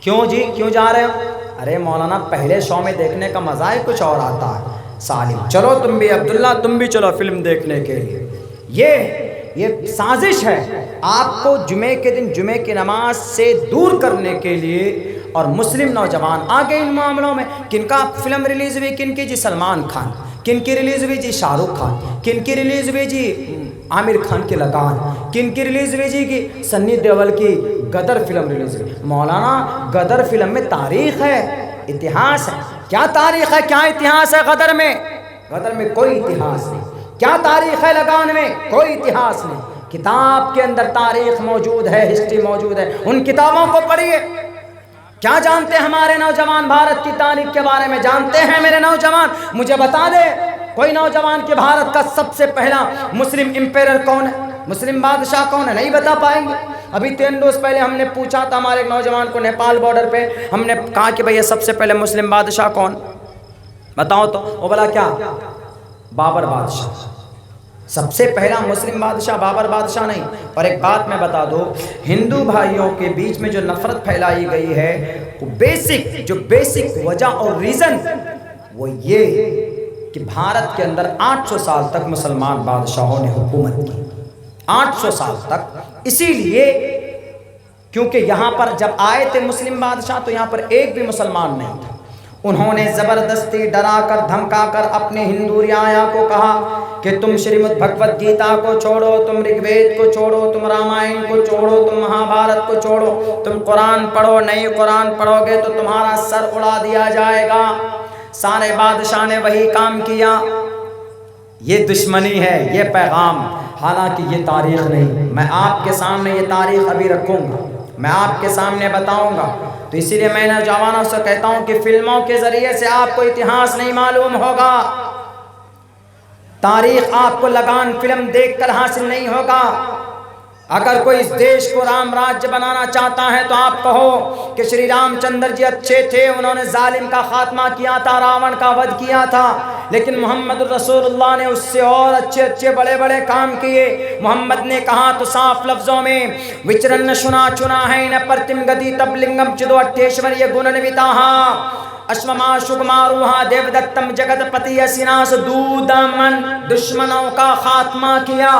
کیوں جی، کیوں جا رہے ہو؟ ارے مولانا پہلے شو میں دیکھنے کا مزہ ہی کچھ اور آتا ہے، سالم چلو تم بھی، عبداللہ تم بھی چلو فلم دیکھنے کے لیے۔ یہ سازش ہے آپ کو جمعے کے دن جمعے کی نماز سے دور کرنے کے لیے۔ اور مسلم نوجوان آگے ان معاملوں میں، کن کا فلم ریلیز ہوئی؟ کن کی؟ جی سلمان خان۔ کن کی ریلیز ہوئی؟ جی شاہ رخ خان۔ کن کی ریلیز ہوئی؟ جی عامر خان کی لگان۔ کن کی ریلیز ہوئی؟ جی کی سنی دیول کی غدر فلم ریلیز ہوئی۔ مولانا غدر فلم میں تاریخ ہے، اتہاس ہے۔ کیا تاریخ ہے، کیا اتہاس ہے غدر میں؟ غدر میں کوئی اتہاس نہیں۔ کیا تاریخ ہے لگان میں؟ کوئی اتہاس نہیں۔ کتاب کے اندر تاریخ موجود ہے، ہسٹری موجود ہے، ان کتابوں کو پڑھیے۔ کیا جانتے ہیں ہمارے نوجوان بھارت کی تاریخ کے بارے میں؟ جانتے ہیں میرے نوجوان؟ مجھے بتا دے کوئی نوجوان کہ بھارت کا سب سے پہلا مسلم امپیرر کون ہے، مسلم بادشاہ کون ہے؟ نہیں بتا پائیں گے۔ ابھی 3 روز پہلے ہم نے پوچھا تھا ہمارے ایک نوجوان کو نیپال بارڈر پہ، ہم نے کہا کہ بھئی سب سے پہلے مسلم بادشاہ کون؟ بتاؤ تو۔ وہ بولا کیا؟ بابر بادشاہ۔ سب سے پہلا مسلم بادشاہ بابر بادشاہ نہیں۔ اور ایک بات میں بتا دوں، ہندو بھائیوں کے بیچ میں جو نفرت پھیلائی گئی ہے، وہ بیسک وجہ اور ریزن وہ یہ کہ بھارت کے اندر 800 سال تک مسلمان بادشاہوں نے حکومت کی، 800 سال تک۔ اسی لیے کیونکہ یہاں پر جب آئے تھے مسلم بادشاہ تو یہاں پر ایک بھی مسلمان نہیں تھا، انہوں نے زبردستی ڈرا کر دھمکا کر اپنے ہندو رعایا کو کہا کہ تم شریمد بھگوت گیتا کو چھوڑو، تم رگ وید کو چھوڑو، تم رامائن کو چھوڑو، تم مہا بھارت کو چھوڑو، تم قرآن پڑھو، نہیں قرآن پڑھو گے تو تمہارا سر اڑا دیا جائے گا۔ سارے بادشاہ نے وہی کام کیا۔ یہ دشمنی ہے، یہ پیغام، حالانکہ یہ تاریخ نہیں۔ میں آپ کے سامنے یہ تاریخ ابھی رکھوں گا، میں آپ کے سامنے بتاؤں گا۔ تو اسی لیے میں نوجوانوں سے کہتا ہوں کہ فلموں کے ذریعے سے آپ کو اتہاس نہیں معلوم ہوگا، تاریخ آپ کو لگان فلم دیکھ کر حاصل نہیں ہوگا۔ اگر کوئی اس دیش کو رام راجیہ بنانا چاہتا ہے تو آپ کہو کہ شری رام چندر جی اچھے تھے، انہوں نے ظالم کا خاتمہ کیا تھا، راون کا وَدھ کیا تھا، لیکن محمد رسول اللہ نے اس سے اور اچھے بڑے بڑے کام کیے۔ محمد نے کہا تو صاف لفظوں میں، وچرن شنا چنا ہے نہ پرتم گتی تب لنگم چدو اٹھیشور یہ گنن ویتاہا اشمما شکماروہا دیو دتم جگت پتی اسناس دودمن، دشمنوں کا خاتمہ کیا۔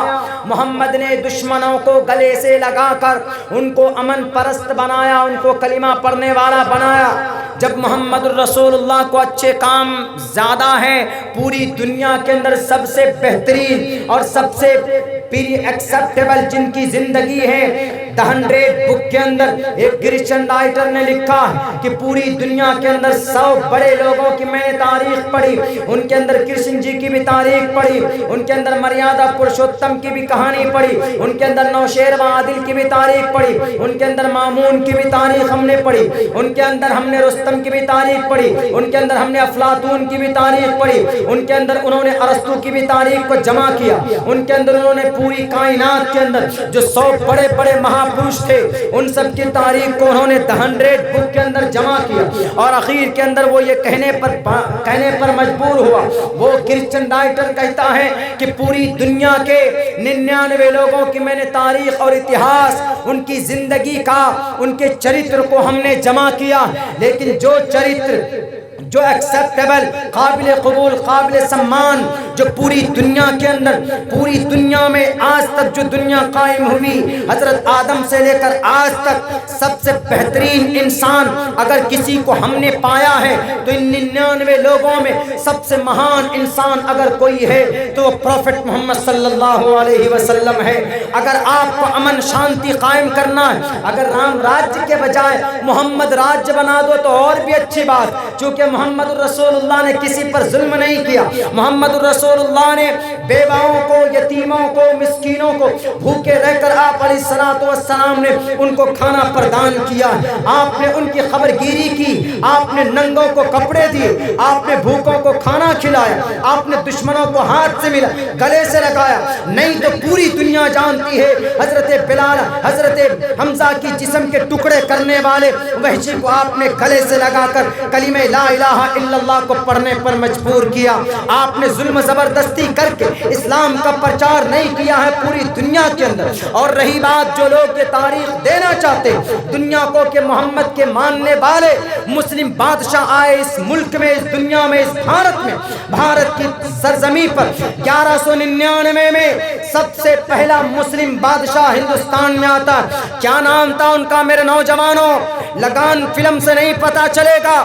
محمد نے دشمنوں کو گلے سے لگا کر ان کو امن پرست بنایا، ان کو کلمہ پڑھنے والا بنایا۔ جب محمد الرسول اللہ کو اچھے کام زیادہ ہیں، پوری دنیا کے اندر سب سے بہترین اور سب سے پری ایکسپٹیبل جن کی زندگی ہے، The 100 بک کے اندر ایک کرسچن رائٹر نے لکھا کہ پوری دنیا کے اندر 100 بڑے لوگوں کی میں نے تاریخ پڑھی، ان کے اندر کرشن جی کی بھی تاریخ پڑھی، ان کے اندر مریادہ پرشوتم کی بھی کہانی پڑھی، ان کے اندر نوشیر و عادل کی بھی تاریخ پڑھی، ان کے اندر مامون کی بھی تاریخ ہم نے پڑھی، ان کے اندر ہم نے رستم کی بھی تاریخ پڑھی، ان کے اندر ہم نے افلاطون کی بھی تاریخ پڑھی، ان کے اندر انہوں نے ارسطو کی بھی تاریخ کو جمع کیا، ان کے اندر انہوں نے پوری کائنات کے اندر جو 100 بڑے بڑے مہاپروش تھے ان سب کی تاریخ کو انہوں نے The 100 بک کے اندر جمع کیا، اور اخیر کے اندر وہ یہ کہنے پر مجبور ہوا، وہ کرسچن رائٹر کہتا ہے کہ پوری دنیا کے 99 لوگوں کی میں نے تاریخ اور اتہاس، ان کی زندگی کا، ان کے چرتر کو ہم نے جمع کیا، لیکن جو چرتر جو ایکسپٹیبل، قابل قبول، قابل سمان، جو پوری دنیا کے اندر، پوری دنیا میں آج تک جو دنیا قائم ہوئی، حضرت آدم سے لے کر آج تک سب سے بہترین انسان اگر کسی کو ہم نے پایا ہے تو ان 99 لوگوں میں سب سے مہان انسان اگر کوئی ہے تو وہ پروفٹ محمد صلی اللہ علیہ وسلم ہے۔ اگر آپ کو امن شانتی قائم کرنا ہے، اگر رام راجیہ کے بجائے محمد راجیہ بنا دو تو اور بھی اچھی بات، چونکہ محمد الرسول اللہ نے کسی پر ظلم نہیں کیا۔ محمد الرسول اللہ نے بیواؤں کو، یتیموں کو، مسکینوں کو، بھوکے رہ کر آپ علیہ السلام نے ان کو کھانا پردان کیا، آپ نے ان کی خبر گیری کی، آپ نے ننگوں کو کپڑے دیے، آپ نے بھوکوں کو کھانا کھلایا، آپ نے دشمنوں کو ہاتھ سے ملا گلے سے لگایا۔ نہیں تو پوری دنیا جانتی ہے حضرت بلال، حضرت حمزہ کی جسم کے ٹکڑے کرنے والے وحشی کو آپ نے گلے سے لگا کر کلمہ لا الہ الا اللہ کو پڑھنے پر مجبور کیا۔ آپ نے ظلم زبردستی کر کے اسلام کا پرچار نہیں کیا ہے پوری دنیا کے اندر۔ اور رہی بات جو لوگ یہ تاریخ دینا چاہتے دنیا کو کہ محمد کے ماننے والے مسلم بادشاہ آئے اس ملک میں، اس دنیا میں، اس بھارت میں، بھارت کی سرزمین پر 1199 میں سب سے پہلا مسلم بادشاہ ہندوستان میں آتا۔ کیا نام تھا ان کا میرے نوجوانوں؟ لگان فلم سے نہیں پتا چلے گا،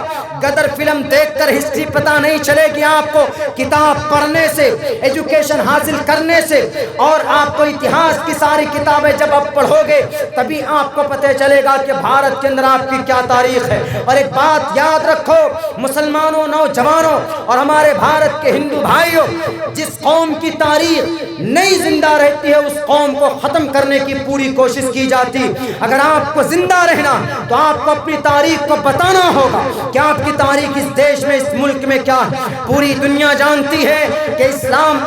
غدر فلم دیکھ کر ہسٹری پتا نہیں چلے گی آپ کو، کتاب پڑھنے سے، ایجوکیشن حاصل کرنے سے، اور آپ کو اتہاس کی ساری کتابیں جب آپ پڑھو گے تبھی آپ کو پتہ چلے گا کہ بھارت کے اندر آپ کی کیا تاریخ ہے۔ اور ایک بات یاد رکھو مسلمانوں، نوجوانوں اور ہمارے بھارت کے ہندو بھائیوں، جس قوم کی تاریخ نہیں زندہ رہتی ہے اس قوم کو ختم کرنے کی پوری کوشش کی جاتی۔ اگر آپ کو زندہ رہنا تو آپ کو اپنی تاریخ کو بتانا ہوگا کہ آپ کی تاریخ اس دیش میں، اس ملک میں کیا ہے۔ پوری دنیا جانتی ہے کہ اسلام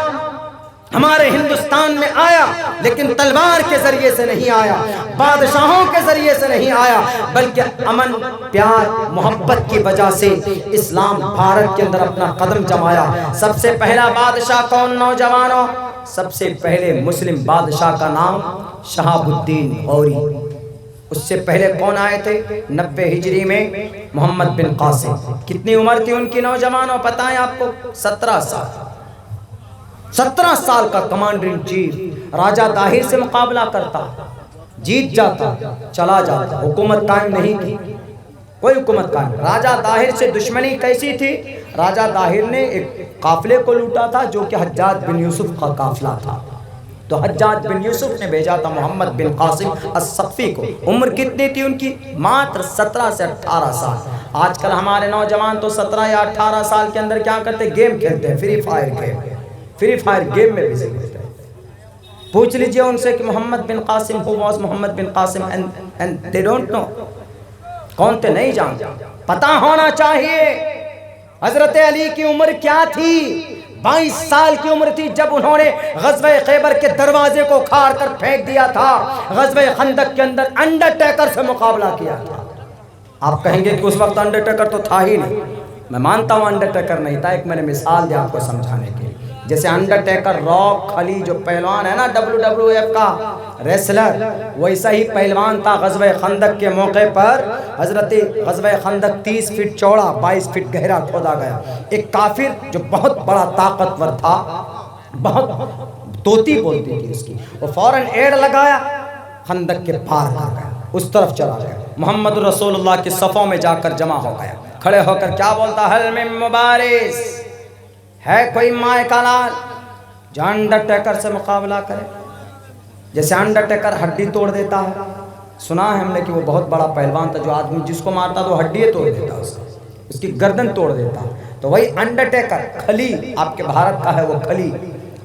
ہمارے ہندوستان میں آیا لیکن تلوار کے ذریعے سے نہیں آیا، بادشاہوں کے ذریعے سے نہیں آیا، بلکہ امن، پیار، محبت کی وجہ سے اسلام بھارت کے اندر اپنا قدم جمایا۔ سب سے پہلا بادشاہ کون نوجوانوں؟ سب سے پہلے مسلم بادشاہ کا نام شہاب الدین غوری۔ اس سے پہلے کون آئے تھے؟ 90 ہجری میں محمد بن قاسم۔ کتنی عمر تھی ان کی نوجوانوں پتہ ہے آپ کو؟ 17 سال۔ 17 سال کا کمانڈر ان چیف راجہ طاہر سے مقابلہ کرتا، جیت جاتا، چلا جاتا، حکومت قائم نہیں کی، کوئی حکومت قائم۔ راجہ طاہر سے دشمنی کیسی تھی؟ راجہ طاہر نے ایک قافلے کو لوٹا تھا جو کہ حجاج بن یوسف کا قافلہ تھا، تو حجاج بن یوسف نے بھیجا تھا محمد بن قاسم الثقفی کو۔ عمر کتنی تھی ان کی؟ ماتر 17 سے 18 سال۔ آج کل ہمارے نوجوان تو 17 یا 18 سال کے اندر کیا کرتے؟ گیم کھیلتے ہیں، free fire game, free fire game میں بزی ہوتے ہیں۔ پوچھ لیجئے ان سے کہ محمد بن Qasim who was Muhammad bin Qasim and they don't know، کون تھے نہیں جانتے، پتہ ہونا چاہیے۔ حضرت علی کی عمر کیا تھی؟ 22 سال کی عمر تھی جب انہوں نے غزوہ خیبر کے دروازے کو کھاڑ کر پھینک دیا تھا، غزوہ خندق کے اندر انڈرٹیکر سے مقابلہ کیا تھا۔ آپ کہیں گے کہ اس وقت انڈرٹیکر تو تھا ہی نہیں، میں مانتا ہوں انڈرٹیکر نہیں تھا، ایک میں نے مثال دیا آپ کو سمجھانے کے لیے۔ جیسے انڈرٹیکر راک خلی جو پہلوان ہے نا WWF کا ریسلر، ویسا ہی پہلوان تھا۔ غزوہ خندق کے موقع پر حضرت غزوہ خندق 30 فٹ چوڑا 22 فٹ گہرا کھودا گیا۔ ایک کافر جو بہت بڑا طاقتور تھا، بہت توتی بولتی تھی اس کی، وہ فوراً ایڑ لگایا، خندق کے پار کر گیا، اس طرف چلا گیا، محمد رسول اللہ کی صفوں میں جا کر جمع ہو گیا، کھڑے ہو کر کیا بولتا؟ حل من مبارز، ہے کوئی مائے کا لال جو انڈرٹیکر سے مقابلہ کرے؟ جیسے انڈرٹیکر ہڈی توڑ دیتا ہے، سنا ہے ہم نے کہ وہ بہت بڑا پہلوان تھا، جو آدمی جس کو مارتا تو ہڈی توڑ دیتا، اس کی گردن توڑ دیتا، تو وہی انڈرٹیکر کھلی آپ کے بھارت کا ہے، وہ کھلی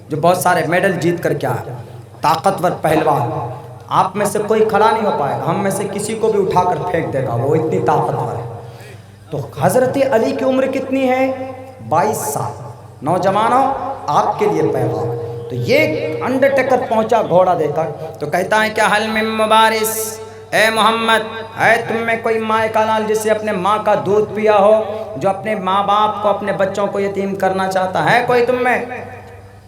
جو بہت سارے میڈل جیت کر کیا ہے، طاقتور پہلوان۔ آپ میں سے کوئی کھڑا نہیں ہو پائے گا، ہم میں سے کسی کو بھی اٹھا کر پھینک دے گا، وہ اتنی طاقتور ہے۔ تو حضرت علی کی عمر کتنی ہے؟ 22 سال۔ نوجوانوں آپ کے لیے پیغام، تو یہ انڈرٹیکر پہنچا گھوڑا دے کر تو کہتا ہے کیا حل من مبارس، اے محمد ہے تم میں کوئی مائے کا لال جسے اپنے ماں کا دودھ پیا ہو، جو اپنے ماں باپ کو، اپنے بچوں کو یتیم کرنا چاہتا ہے کوئی تم میں؟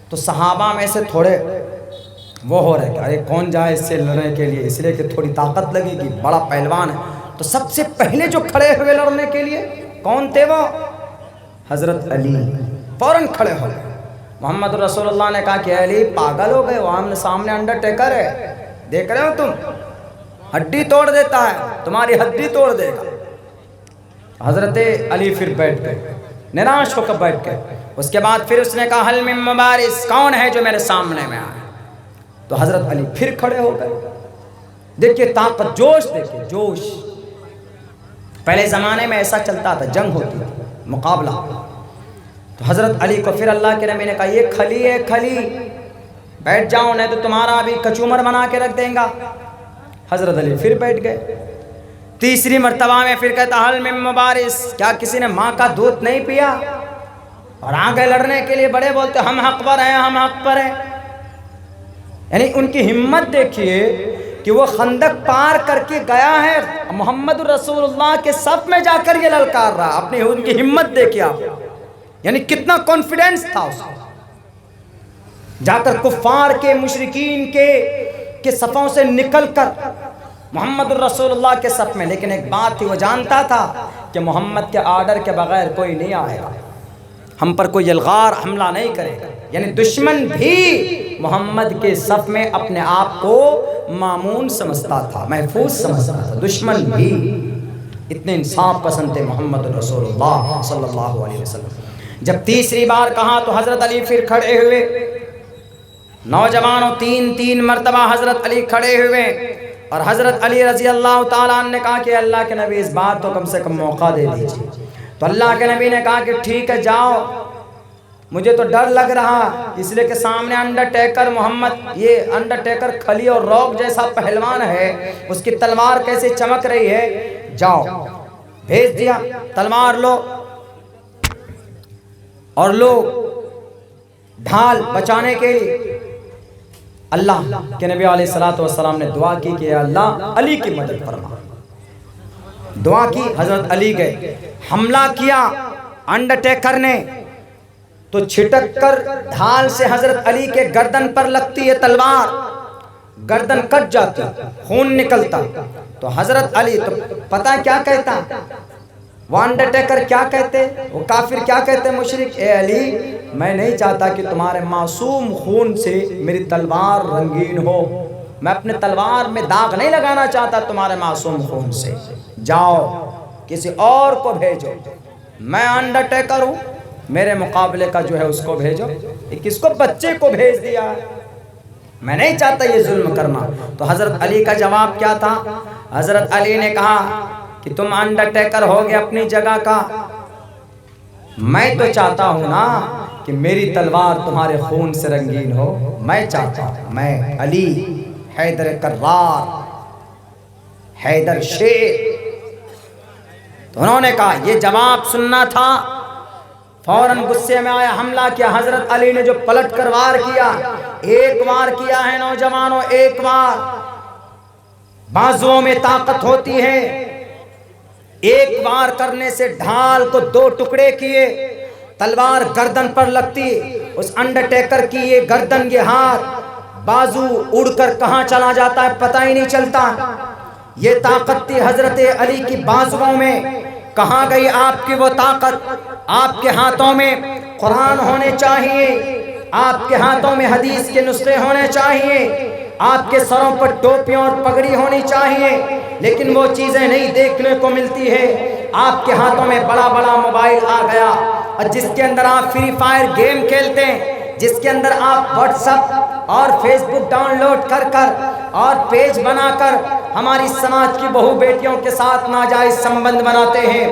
تو صحابہ میں سے تھوڑے وہ ہو رہے کہ ارے کون جائے اس سے لڑنے کے لیے، اس لیے کہ تھوڑی طاقت لگے گی، بڑا پہلوان ہے۔ تو سب سے پہلے جو کھڑے ہوئے لڑنے کے لیے کون تھے؟ وہ حضرت علی۔ فوراً کھڑے ہو گئے، محمد رسول اللہ نے کہا کہ علی پاگل ہو گئے، وہ آمنے سامنے انڈرٹیکر ہے، دیکھ رہے ہو تم، ہڈی توڑ دیتا ہے، تمہاری ہڈی توڑ دے گا۔ حضرت علی پھر بیٹھ گئے، نراش ہو کر بیٹھ گئے۔ اس کے بعد پھر اس نے کہا حل من مبارز، کون ہے جو میرے سامنے میں آئے؟ تو حضرت علی پھر کھڑے ہو گئے۔ دیکھیے طاقت، جوش، دیکھیے جوش۔ پہلے زمانے میں ایسا چلتا تھا، جنگ ہوتی تھی، مقابلہ۔ تو حضرت علی کو پھر اللہ کے نبی نے کہا یہ کھلی ہے، کھلی، بیٹھ جاؤ نہیں تو تمہارا بھی کچومر بنا کے رکھ دیں گا۔ حضرت علی پھر بیٹھ گئے۔ تیسری مرتبہ میں پھر کہتا حل من مبارز، کیا کسی نے ماں کا دودھ نہیں پیا؟ اور آگے لڑنے کے لیے بڑے بولتے ہم حق پر ہیں، ہم حق پر ہیں۔ یعنی ان کی ہمت دیکھیے کہ وہ خندق پار کر کے گیا ہے، محمد رسول اللہ کے صف میں جا کر یہ للکار رہا، اپنی ان کی ہمت دیکھیے آپ، یعنی کتنا کانفیڈنس تھا اس کو، جا کر کفار کے، مشرکین کے صفوں سے نکل کر محمد رسول اللہ کے صف میں۔ لیکن ایک بات تھی، وہ جانتا تھا کہ محمد کے آرڈر کے بغیر کوئی نہیں آئے گا، ہم پر کوئی یلغار حملہ نہیں کرے گا۔ یعنی دشمن بھی محمد کے صف میں اپنے آپ کو مامون سمجھتا تھا، محفوظ سمجھتا تھا، دشمن بھی۔ اتنے انصاف پسند تھے محمد رسول اللہ صلی اللہ علیہ وسلم۔ جب تیسری بار کہا تو حضرت علی پھر کھڑے ہوئے۔ نوجوانوں، تین مرتبہ حضرت علی کھڑے ہوئے، اور حضرت علی رضی اللہ تعالیٰ عنہ نے کہا کہ اللہ کے نبی اس بات کو کم سے کم موقع دے دیجیے۔ تو اللہ کے نبی نے کہا کہ ٹھیک ہے جاؤ، مجھے تو ڈر لگ رہا اس لیے کہ سامنے انڈرٹیکر محمد، یہ انڈرٹیکر کھلی اور روک جیسا پہلوان ہے، اس کی تلوار کیسے چمک رہی ہے، جاؤ۔ بھیج دیا، تلوار لو، اور لوگ ڈھال بچانے کے لیے۔ اللہ کے نبی علیہ الصلوۃ والسلام نے دعا کی کہ اللہ علی کی مدد فرما۔ دعا کی، حضرت علی گئے، حملہ کیا انڈرٹیکر نے، تو چھٹک کر ڈھال سے حضرت علی کے گردن پر لگتی ہے تلوار، گردن کٹ جاتی، خون نکلتا۔ تو حضرت علی تو پتہ کیا کہتا، وہ انڈرٹیکر کیا کہتے، وہ کافر کیا کہتے، مشرک، اے علی میں نہیں چاہتا کہ تمہارے معصوم خون سے میری تلوار رنگین ہو، میں اپنے تلوار میں داغ نہیں لگانا چاہتا تمہارے معصوم خون سے، جاؤ کسی اور کو بھیجو، میں انڈرٹیکر ہوں، میرے مقابلے کا جو ہے اس کو بھیجو۔ کس کو؟ بچے کو بھیج دیا، میں نہیں چاہتا یہ ظلم کرنا۔ تو حضرت علی کا جواب کیا تھا؟ حضرت علی نے کہا کہ تم انڈرٹیکر ہو گے اپنی جگہ کا، میں تو چاہتا ہوں نا کہ میری تلوار تمہارے خون سے رنگین ہو، میں چاہتا ہوں، میں علی حیدر کرار، حیدر شیر۔ تو انہوں نے کہا یہ جواب سننا تھا، فوراً غصے میں آیا، حملہ کیا۔ حضرت علی نے جو پلٹ کر وار کیا، ایک وار کیا ہے نوجوانوں، ایک وار، بازوؤں میں طاقت ہوتی ہے، ایک وار کرنے سے ڈھال کو دو ٹکڑے کیے، تلوار گردن پر لگتی، اس انڈرٹیکر کی یہ گردن، یہ ہاتھ، بازو اڑ کر کہاں چلا جاتا ہے پتہ ہی نہیں چلتا۔ یہ طاقت تھی حضرت علی کی بازوؤں میں، کہاں گئی آپ کی وہ طاقت؟ آپ کے ہاتھوں میں قرآن ہونے چاہیے، آپ کے ہاتھوں میں حدیث کے نسخے ہونے چاہیے، آپ کے سروں پر ٹوپیاں اور پگڑی ہونی چاہیے، لیکن وہ چیزیں نہیں دیکھنے کو ملتی ہے۔ آپ کے ہاتھوں میں بڑا بڑا موبائل آ گیا، اور جس کے اندر آپ فری فائر گیم کھیلتے ہیں، جس کے اندر آپ واٹس ایپ اور فیس بک ڈاؤن لوڈ کر کر اور پیج بنا کر ہماری سماج کی بہو بیٹیوں کے ساتھ ناجائز سمبند بناتے ہیں۔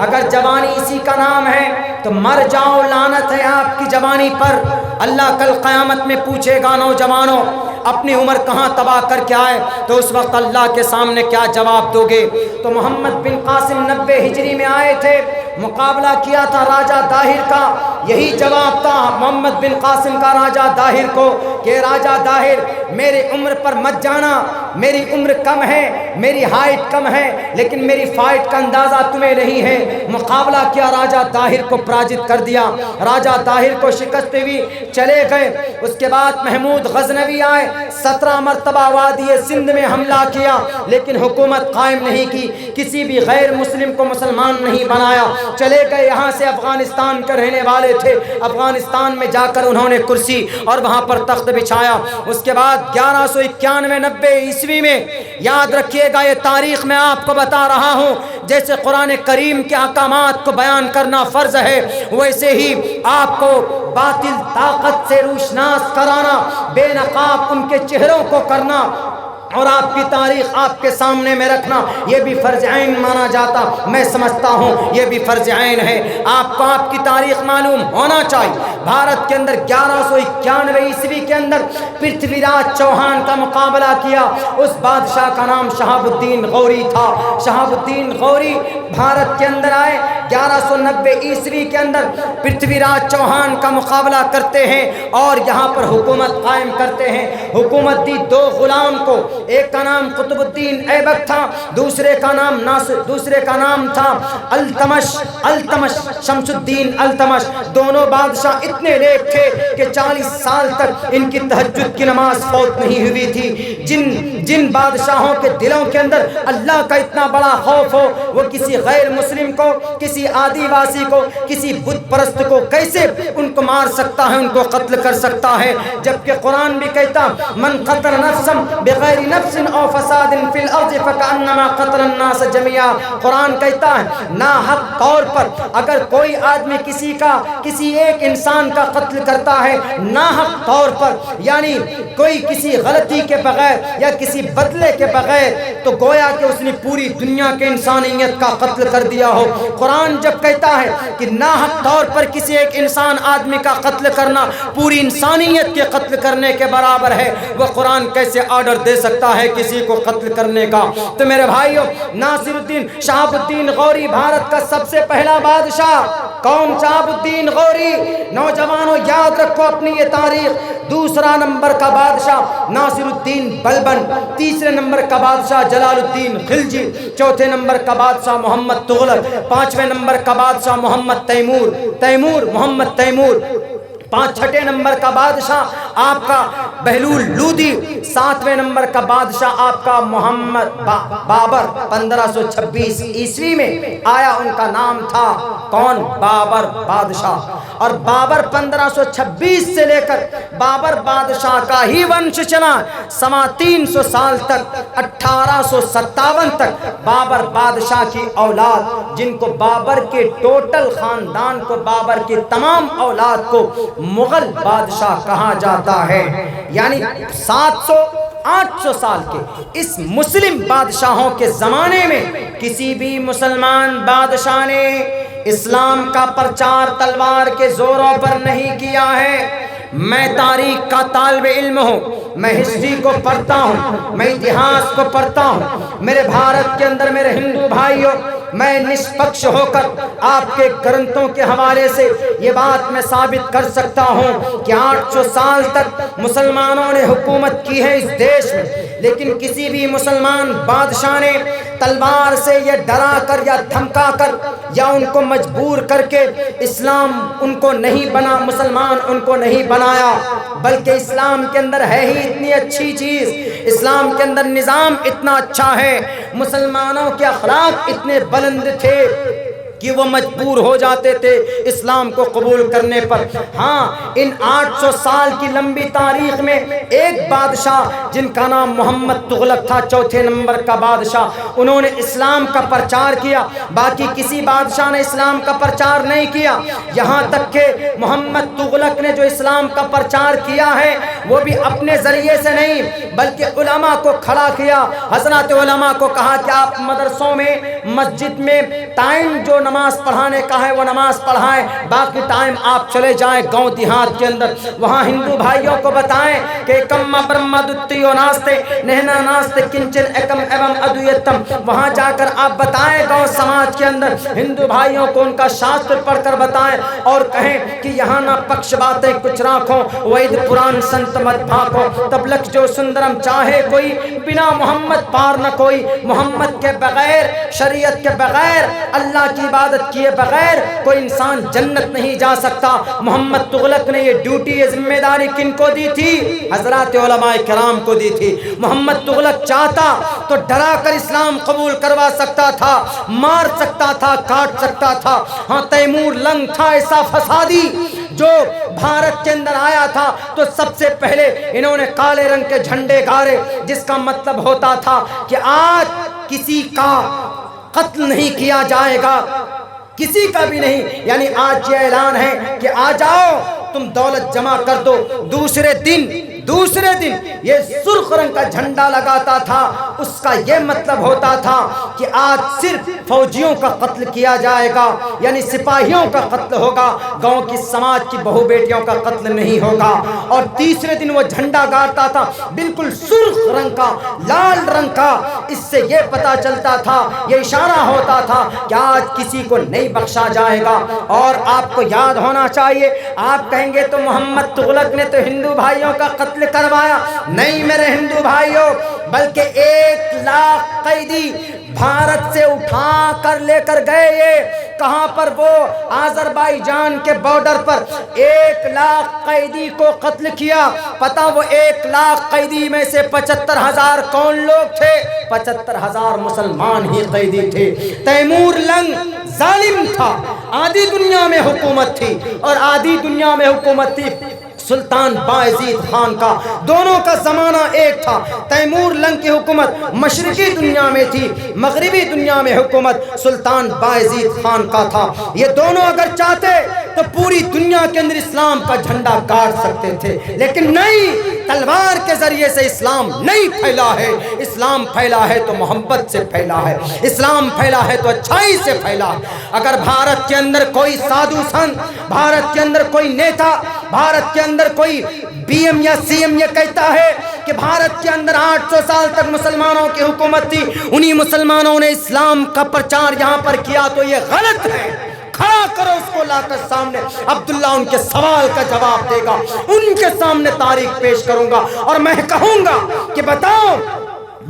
اگر جوانی اسی کا نام ہے تو مر جاؤ، لعنت ہے آپ کی جوانی پر۔ اللہ کل قیامت میں پوچھے گا، نوجوانوں اپنی عمر کہاں تباہ کر کے آئے، تو اس وقت اللہ کے سامنے کیا جواب دو گے؟ تو محمد بن قاسم 90 ہجری میں آئے تھے، مقابلہ کیا تھا راجہ داہر کا، یہی جواب تھا محمد بن قاسم کا راجہ داہر کو کہ راجہ طاہر میری عمر پر مت جانا، میری عمر کم ہے، میری ہائٹ کم ہے، لیکن میری فائٹ کا اندازہ تمہیں نہیں ہے۔ مقابلہ کیا، راجہ طاہر کو پراجت کر دیا، راجہ طاہر کو شکست ہوئی، چلے گئے۔ اس کے بعد محمود غزنوی آئے، 17 مرتبہ وادی سندھ میں حملہ کیا، لیکن حکومت قائم نہیں کی، کسی بھی غیر مسلم کو مسلمان نہیں بنایا۔ چلے گئے، یہاں سے افغانستان کے رہنے والے تھے، افغانستان میں جا کر انہوں نے کرسی اور وہاں پر تخت بچھایا۔ اس کے بعد 1191-90 عیسوی میں، یاد رکھیے گا یہ تاریخ میں آپ کو بتا رہا ہوں، جیسے قرآن کریم کے احکامات کو بیان کرنا فرض ہے، ویسے ہی آپ کو باطل طاقت سے روشناس کرانا، بے نقاب ان کے چہروں کو کرنا اور آپ کی تاریخ آپ کے سامنے میں رکھنا، یہ بھی فرض عین مانا جاتا۔ میں سمجھتا ہوں یہ بھی فرض عین ہے، آپ کو آپ کی تاریخ معلوم ہونا چاہیے۔ بھارت کے اندر 1191 عیسوی کے اندر پرتھوی راج چوہان کا مقابلہ کیا، اس بادشاہ کا نام شہاب الدین غوری تھا۔ شہاب الدین غوری بھارت کے اندر آئے، 1190 عیسوی کے اندر پرتھوی راج چوہان کا مقابلہ کرتے ہیں اور یہاں پر حکومت قائم کرتے ہیں۔ حکومت دی دو غلام کو، ایک کا نام قطب الدین ایبک تھا، دوسرے کا نام تھا التمش شمس الدین التمش۔ دونوں بادشاہ اتنے نیک تھے کہ 40 سال تک ان کی تہجد کی نماز فوت نہیں ہوئی تھی۔ جن بادشاہوں کے دلوں کے اندر اللہ کا اتنا بڑا خوف ہو، وہ کسی غیر مسلم کو، کسی آدی واسی کو، کسی بت پرست کو کیسے ان کو مار سکتا ہے، ان کو قتل کر سکتا ہے؟ جبکہ قرآن بھی کہتا من قتل نفسا بغیر نفس او فساد فی الارض فکأنما قتل الناس جميعا۔ قرآن کہتا ہے ناحق طور پر اگر کوئی آدمی کسی ایک انسان کا قتل کرتا ہے ناحق طور پر، یعنی کوئی کسی غلطی کے بغیر یا کسی بدلے کے بغیر، تو گویا کہ اس نے پوری دنیا کے انسانیت کا قتل کر دیا ہو۔ قرآن جب کہتا ہے کہ ناحق طور پر کسی ایک انسان آدمی کا قتل کرنا پوری انسانیت کے قتل کرنے کے برابر ہے، وہ قرآن کیسے آرڈر دے سکتا ہے کسی کو قتل کرنے کا؟ تو میرے بھائیو، ناصر الدین شہاب الدین غوری بھارت کا سب سے پہلا بادشاہ کون؟ شہاب الدین غوری۔ نوجوانوں یاد رکھو اپنی یہ تاریخ۔ دوسرا نمبر کا بادشاہ ناصر الدین بلبن، تیسرے نمبر کا بادشاہ جلال الدین خلجی، چوتھے نمبر کا بادشاہ محمد تغلق، پانچویں نمبر کا بادشاہ محمد محمد تیمور، چھٹے نمبر کا بادشاہ آپ کا بہلول لودھی، ساتویں نمبر کا بادشاہ آپ کا محمد بابر 1526 عیسوی میں آیا، ان کا نام تھا کون؟ بابر بادشاہ۔ اور بابر 1526 سے لے کر بابر بادشاہ کا ہی ونش چلا سوا 300 سال تک، 1857 تک بابر بادشاہ کی اولاد، جن کو بابر کے ٹوٹل خاندان کو، بابر کی تمام اولاد کو مغل بادشاہ کہا جاتا ہے۔ یعنی 700-800 سال کے اس مسلم بادشاہوں کے زمانے میں کسی بھی مسلمان بادشاہ نے اسلام کا پرچار تلوار کے زوروں پر نہیں کیا ہے۔ میں تاریخ کا طالب علم ہوں، میں ہسٹری کو پڑھتا ہوں، میں اتہاس کو پڑھتا ہوں۔ میرے بھارت کے اندر میرے ہندو بھائیوں، میں نسپکش ہو کر آپ کے گرنتھوں کے حوالے سے یہ بات میں ثابت کر سکتا ہوں کہ 800 سال تک مسلمانوں نے حکومت کی ہے اس دیش میں، لیکن کسی بھی مسلمان بادشاہ نے تلوار سے یا ڈرا کر یا دھمکا کر یا ان کو مجبور کر کے اسلام ان کو نہیں بنا، مسلمان ان کو نہیں بنایا، بلکہ اسلام کے اندر ہے ہی اتنی اچھی چیز، اسلام کے اندر نظام اتنا اچھا ہے، مسلمانوں کے اخلاق اتنے بلند تھے کہ وہ مجبور ہو جاتے تھے اسلام کو قبول کرنے پر۔ ہاں، ان 800 سال کی لمبی تاریخ میں ایک بادشاہ جن کا نام محمد تغلق تھا، چوتھے نمبر کا بادشاہ، انہوں نے اسلام کا پرچار کیا، باقی کسی بادشاہ نے اسلام کا پرچار نہیں کیا۔ یہاں تک کہ محمد تغلق نے جو اسلام کا پرچار کیا ہے وہ بھی اپنے ذریعے سے نہیں بلکہ علماء کو کھڑا کیا، حضرات علماء کو کہا کہ آپ مدرسوں میں، مسجد میں ٹائم جو نماز پڑھانے کا ہے وہ نماز پڑھائیں، باقی ٹائم آپ چلے جائیں گاؤں دیہات کے اندر، وہاں ہندو بھائیوں کو بتائیں کہ کم برہم دتیو ناستے نہنا ناستے کنچن ایکم ایوم ادویتم، وہاں جا کر آپ بتائیں گاؤں سماج کے اندر ہندو بھائیوں کو ان کا شاستر پڑھ کر بتائیں اور کہیں کہ یہاں نہ پکش باتیں کچھ راکھو، وید پران سنت مت بھاکو، تب لکھ جو سندرم چاہے کوئی، بنا محمد پار نہ کوئی، محمد کے بغیر شریعت کے بغیر اللہ کی عبادت کیے بغیر کوئی انسان جنت نہیں جا سکتا۔ محمد تغلق نے یہ ڈیوٹی یہ ذمہ داری کن کو دی تھی؟ حضرات علماء کرام کو دی تھی۔ محمد تغلق چاہتا تو ڈرا کر اسلام قبول کروا سکتا تھا، مار سکتا تھا، کاٹ سکتا تھا۔ ہاں تیمور لنگ تھا ایسا فسادی جو بھارت کے اندر آیا تھا تو سب سے پہلے انہوں نے کالے رنگ کے جھنڈے گاڑے، جس کا مطلب ہوتا تھا کہ آج کسی کا قتل نہیں کیا جائے گا، کسی کا بھی نہیں، یعنی آج یہ اعلان ہے کہ آ جاؤ تم دولت جمع کر دو۔ دوسرے دن یہ سرخ رنگ کا جھنڈا لگاتا تھا، اس کا یہ مطلب ہوتا تھا کہ آج صرف فوجیوں کا قتل کیا جائے گا، یعنی سپاہیوں کا قتل ہوگا، گاؤں کی سماج کی بہو بیٹیوں کا قتل نہیں ہوگا۔ اور تیسرے دن وہ جھنڈا گاڑتا تھا بالکل سرخ رنگ کا، لال رنگ کا، اس سے یہ پتا چلتا تھا، یہ اشارہ ہوتا تھا کہ آج کسی کو نہیں بخشا جائے گا۔ اور آپ کو یاد ہونا چاہیے، آپ کہیں گے تو محمد تغلق نے تو ہندو بھائیوں کا قتل کروایا، نہیں میرے ہندو بھائیوں، بلکہ 1,00,000 قیدی بھارت سے اٹھا کر لے کر گئے۔ یہ کہاں پر؟ وہ آذربائیجان کے بارڈر پر 1,00,000 قیدی کو قتل کیا۔ پتہ وہ 1,00,000 قیدی میں سے 75,000 کون لوگ تھے؟ 75,000 مسلمان ہی قیدی تھے۔ تیمور لنگ ظالم تھا، آدھی دنیا میں حکومت تھی اور آدھی دنیا میں حکومت تھی سلطان باعزید خان کا، دونوں کا زمانہ ایک تھا۔ تیمور لنگ کی حکومت مشرقی دنیا میں تھی، مغربی دنیا میں حکومت سلطان باعزید خان کا تھا۔ یہ دونوں اگر چاہتے تو پوری دنیا کے اندر اسلام کا جھنڈا گاڑ سکتے تھے، لیکن نہیں، تلوار کے ذریعے سے اسلام نہیں پھیلا ہے۔ اسلام پھیلا ہے تو محبت سے پھیلا ہے، اسلام پھیلا ہے تو اچھائی سے پھیلا ہے۔ اگر بھارت کے اندر کوئی سادھو سنت، بھارت کے اندر کوئی نیتا، بھارت کے اندر کوئی بی ایم یا سی ایم یہ کہتا ہے کہ بھارت کے اندر 800 سال تک مسلمانوں کی حکومت تھی، انہی مسلمانوں نے اسلام کا پرچار یہاں پر کیا، تو یہ غلط ہے۔ کھڑا کرو اس کو لا کر سامنے، عبداللہ ان کے سوال کا جواب دے گا، ان کے سامنے تاریخ پیش کروں گا اور میں کہوں گا کہ بتاؤ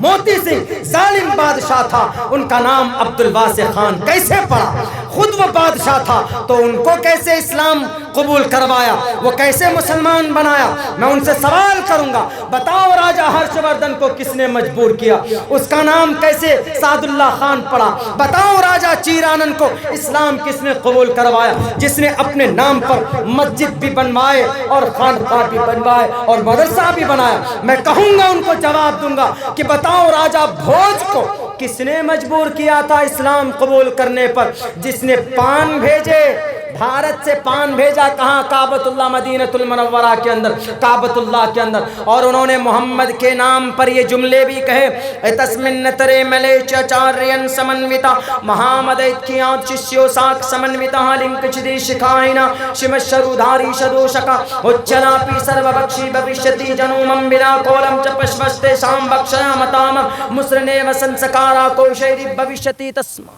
موتی سنگھ ظالم بادشاہ تھا، ان کا نام عبدالواسع خان کیسے پڑا؟ خود وہ بادشاہ تھا تو ان کو کیسے اسلام قبول کروایا، وہ کیسے مسلمان بنایا؟ میں ان سے سوال کروں گا، بتاؤ راجہ ہرش وردھن کو کس نے مجبور کیا، اس کا نام کیسے سعد اللہ خان پڑا؟ بتاؤ راجہ چیرانند کو اسلام کس نے قبول کروایا، جس نے اپنے نام پر مسجد بھی بنوائے اور خانقاہ بھی بنوائے اور مدرسہ بھی بنایا؟ میں کہوں گا، ان کو جواب دوں گا کہ بتاؤ راجہ بھوج کو کس نے مجبور کیا تھا اسلام قبول کرنے پر؟ جس نے پان بھیجے، بھارت سے پان بھیجا، کہاں؟ کعبۃ اللہ مدینۃ المنورہ کے اندر، کعبۃ اللہ کے اندر، اور انہوں نے محمد کے نام پر یہ جملے بھی کہے، اتسمن ترے ملے چچارین سمنوتا مہامدیت کی آت ششیو ساک سمنوتا لنک چدی شکائنا شمشرو دھاری شدوشکا اچلا پی سرو بکشی بھوشتی جنومم بلا کولم چپشوستے شام بکشیا متام مسرنے وسنسکارا کو شیری بھوشتی تسما۔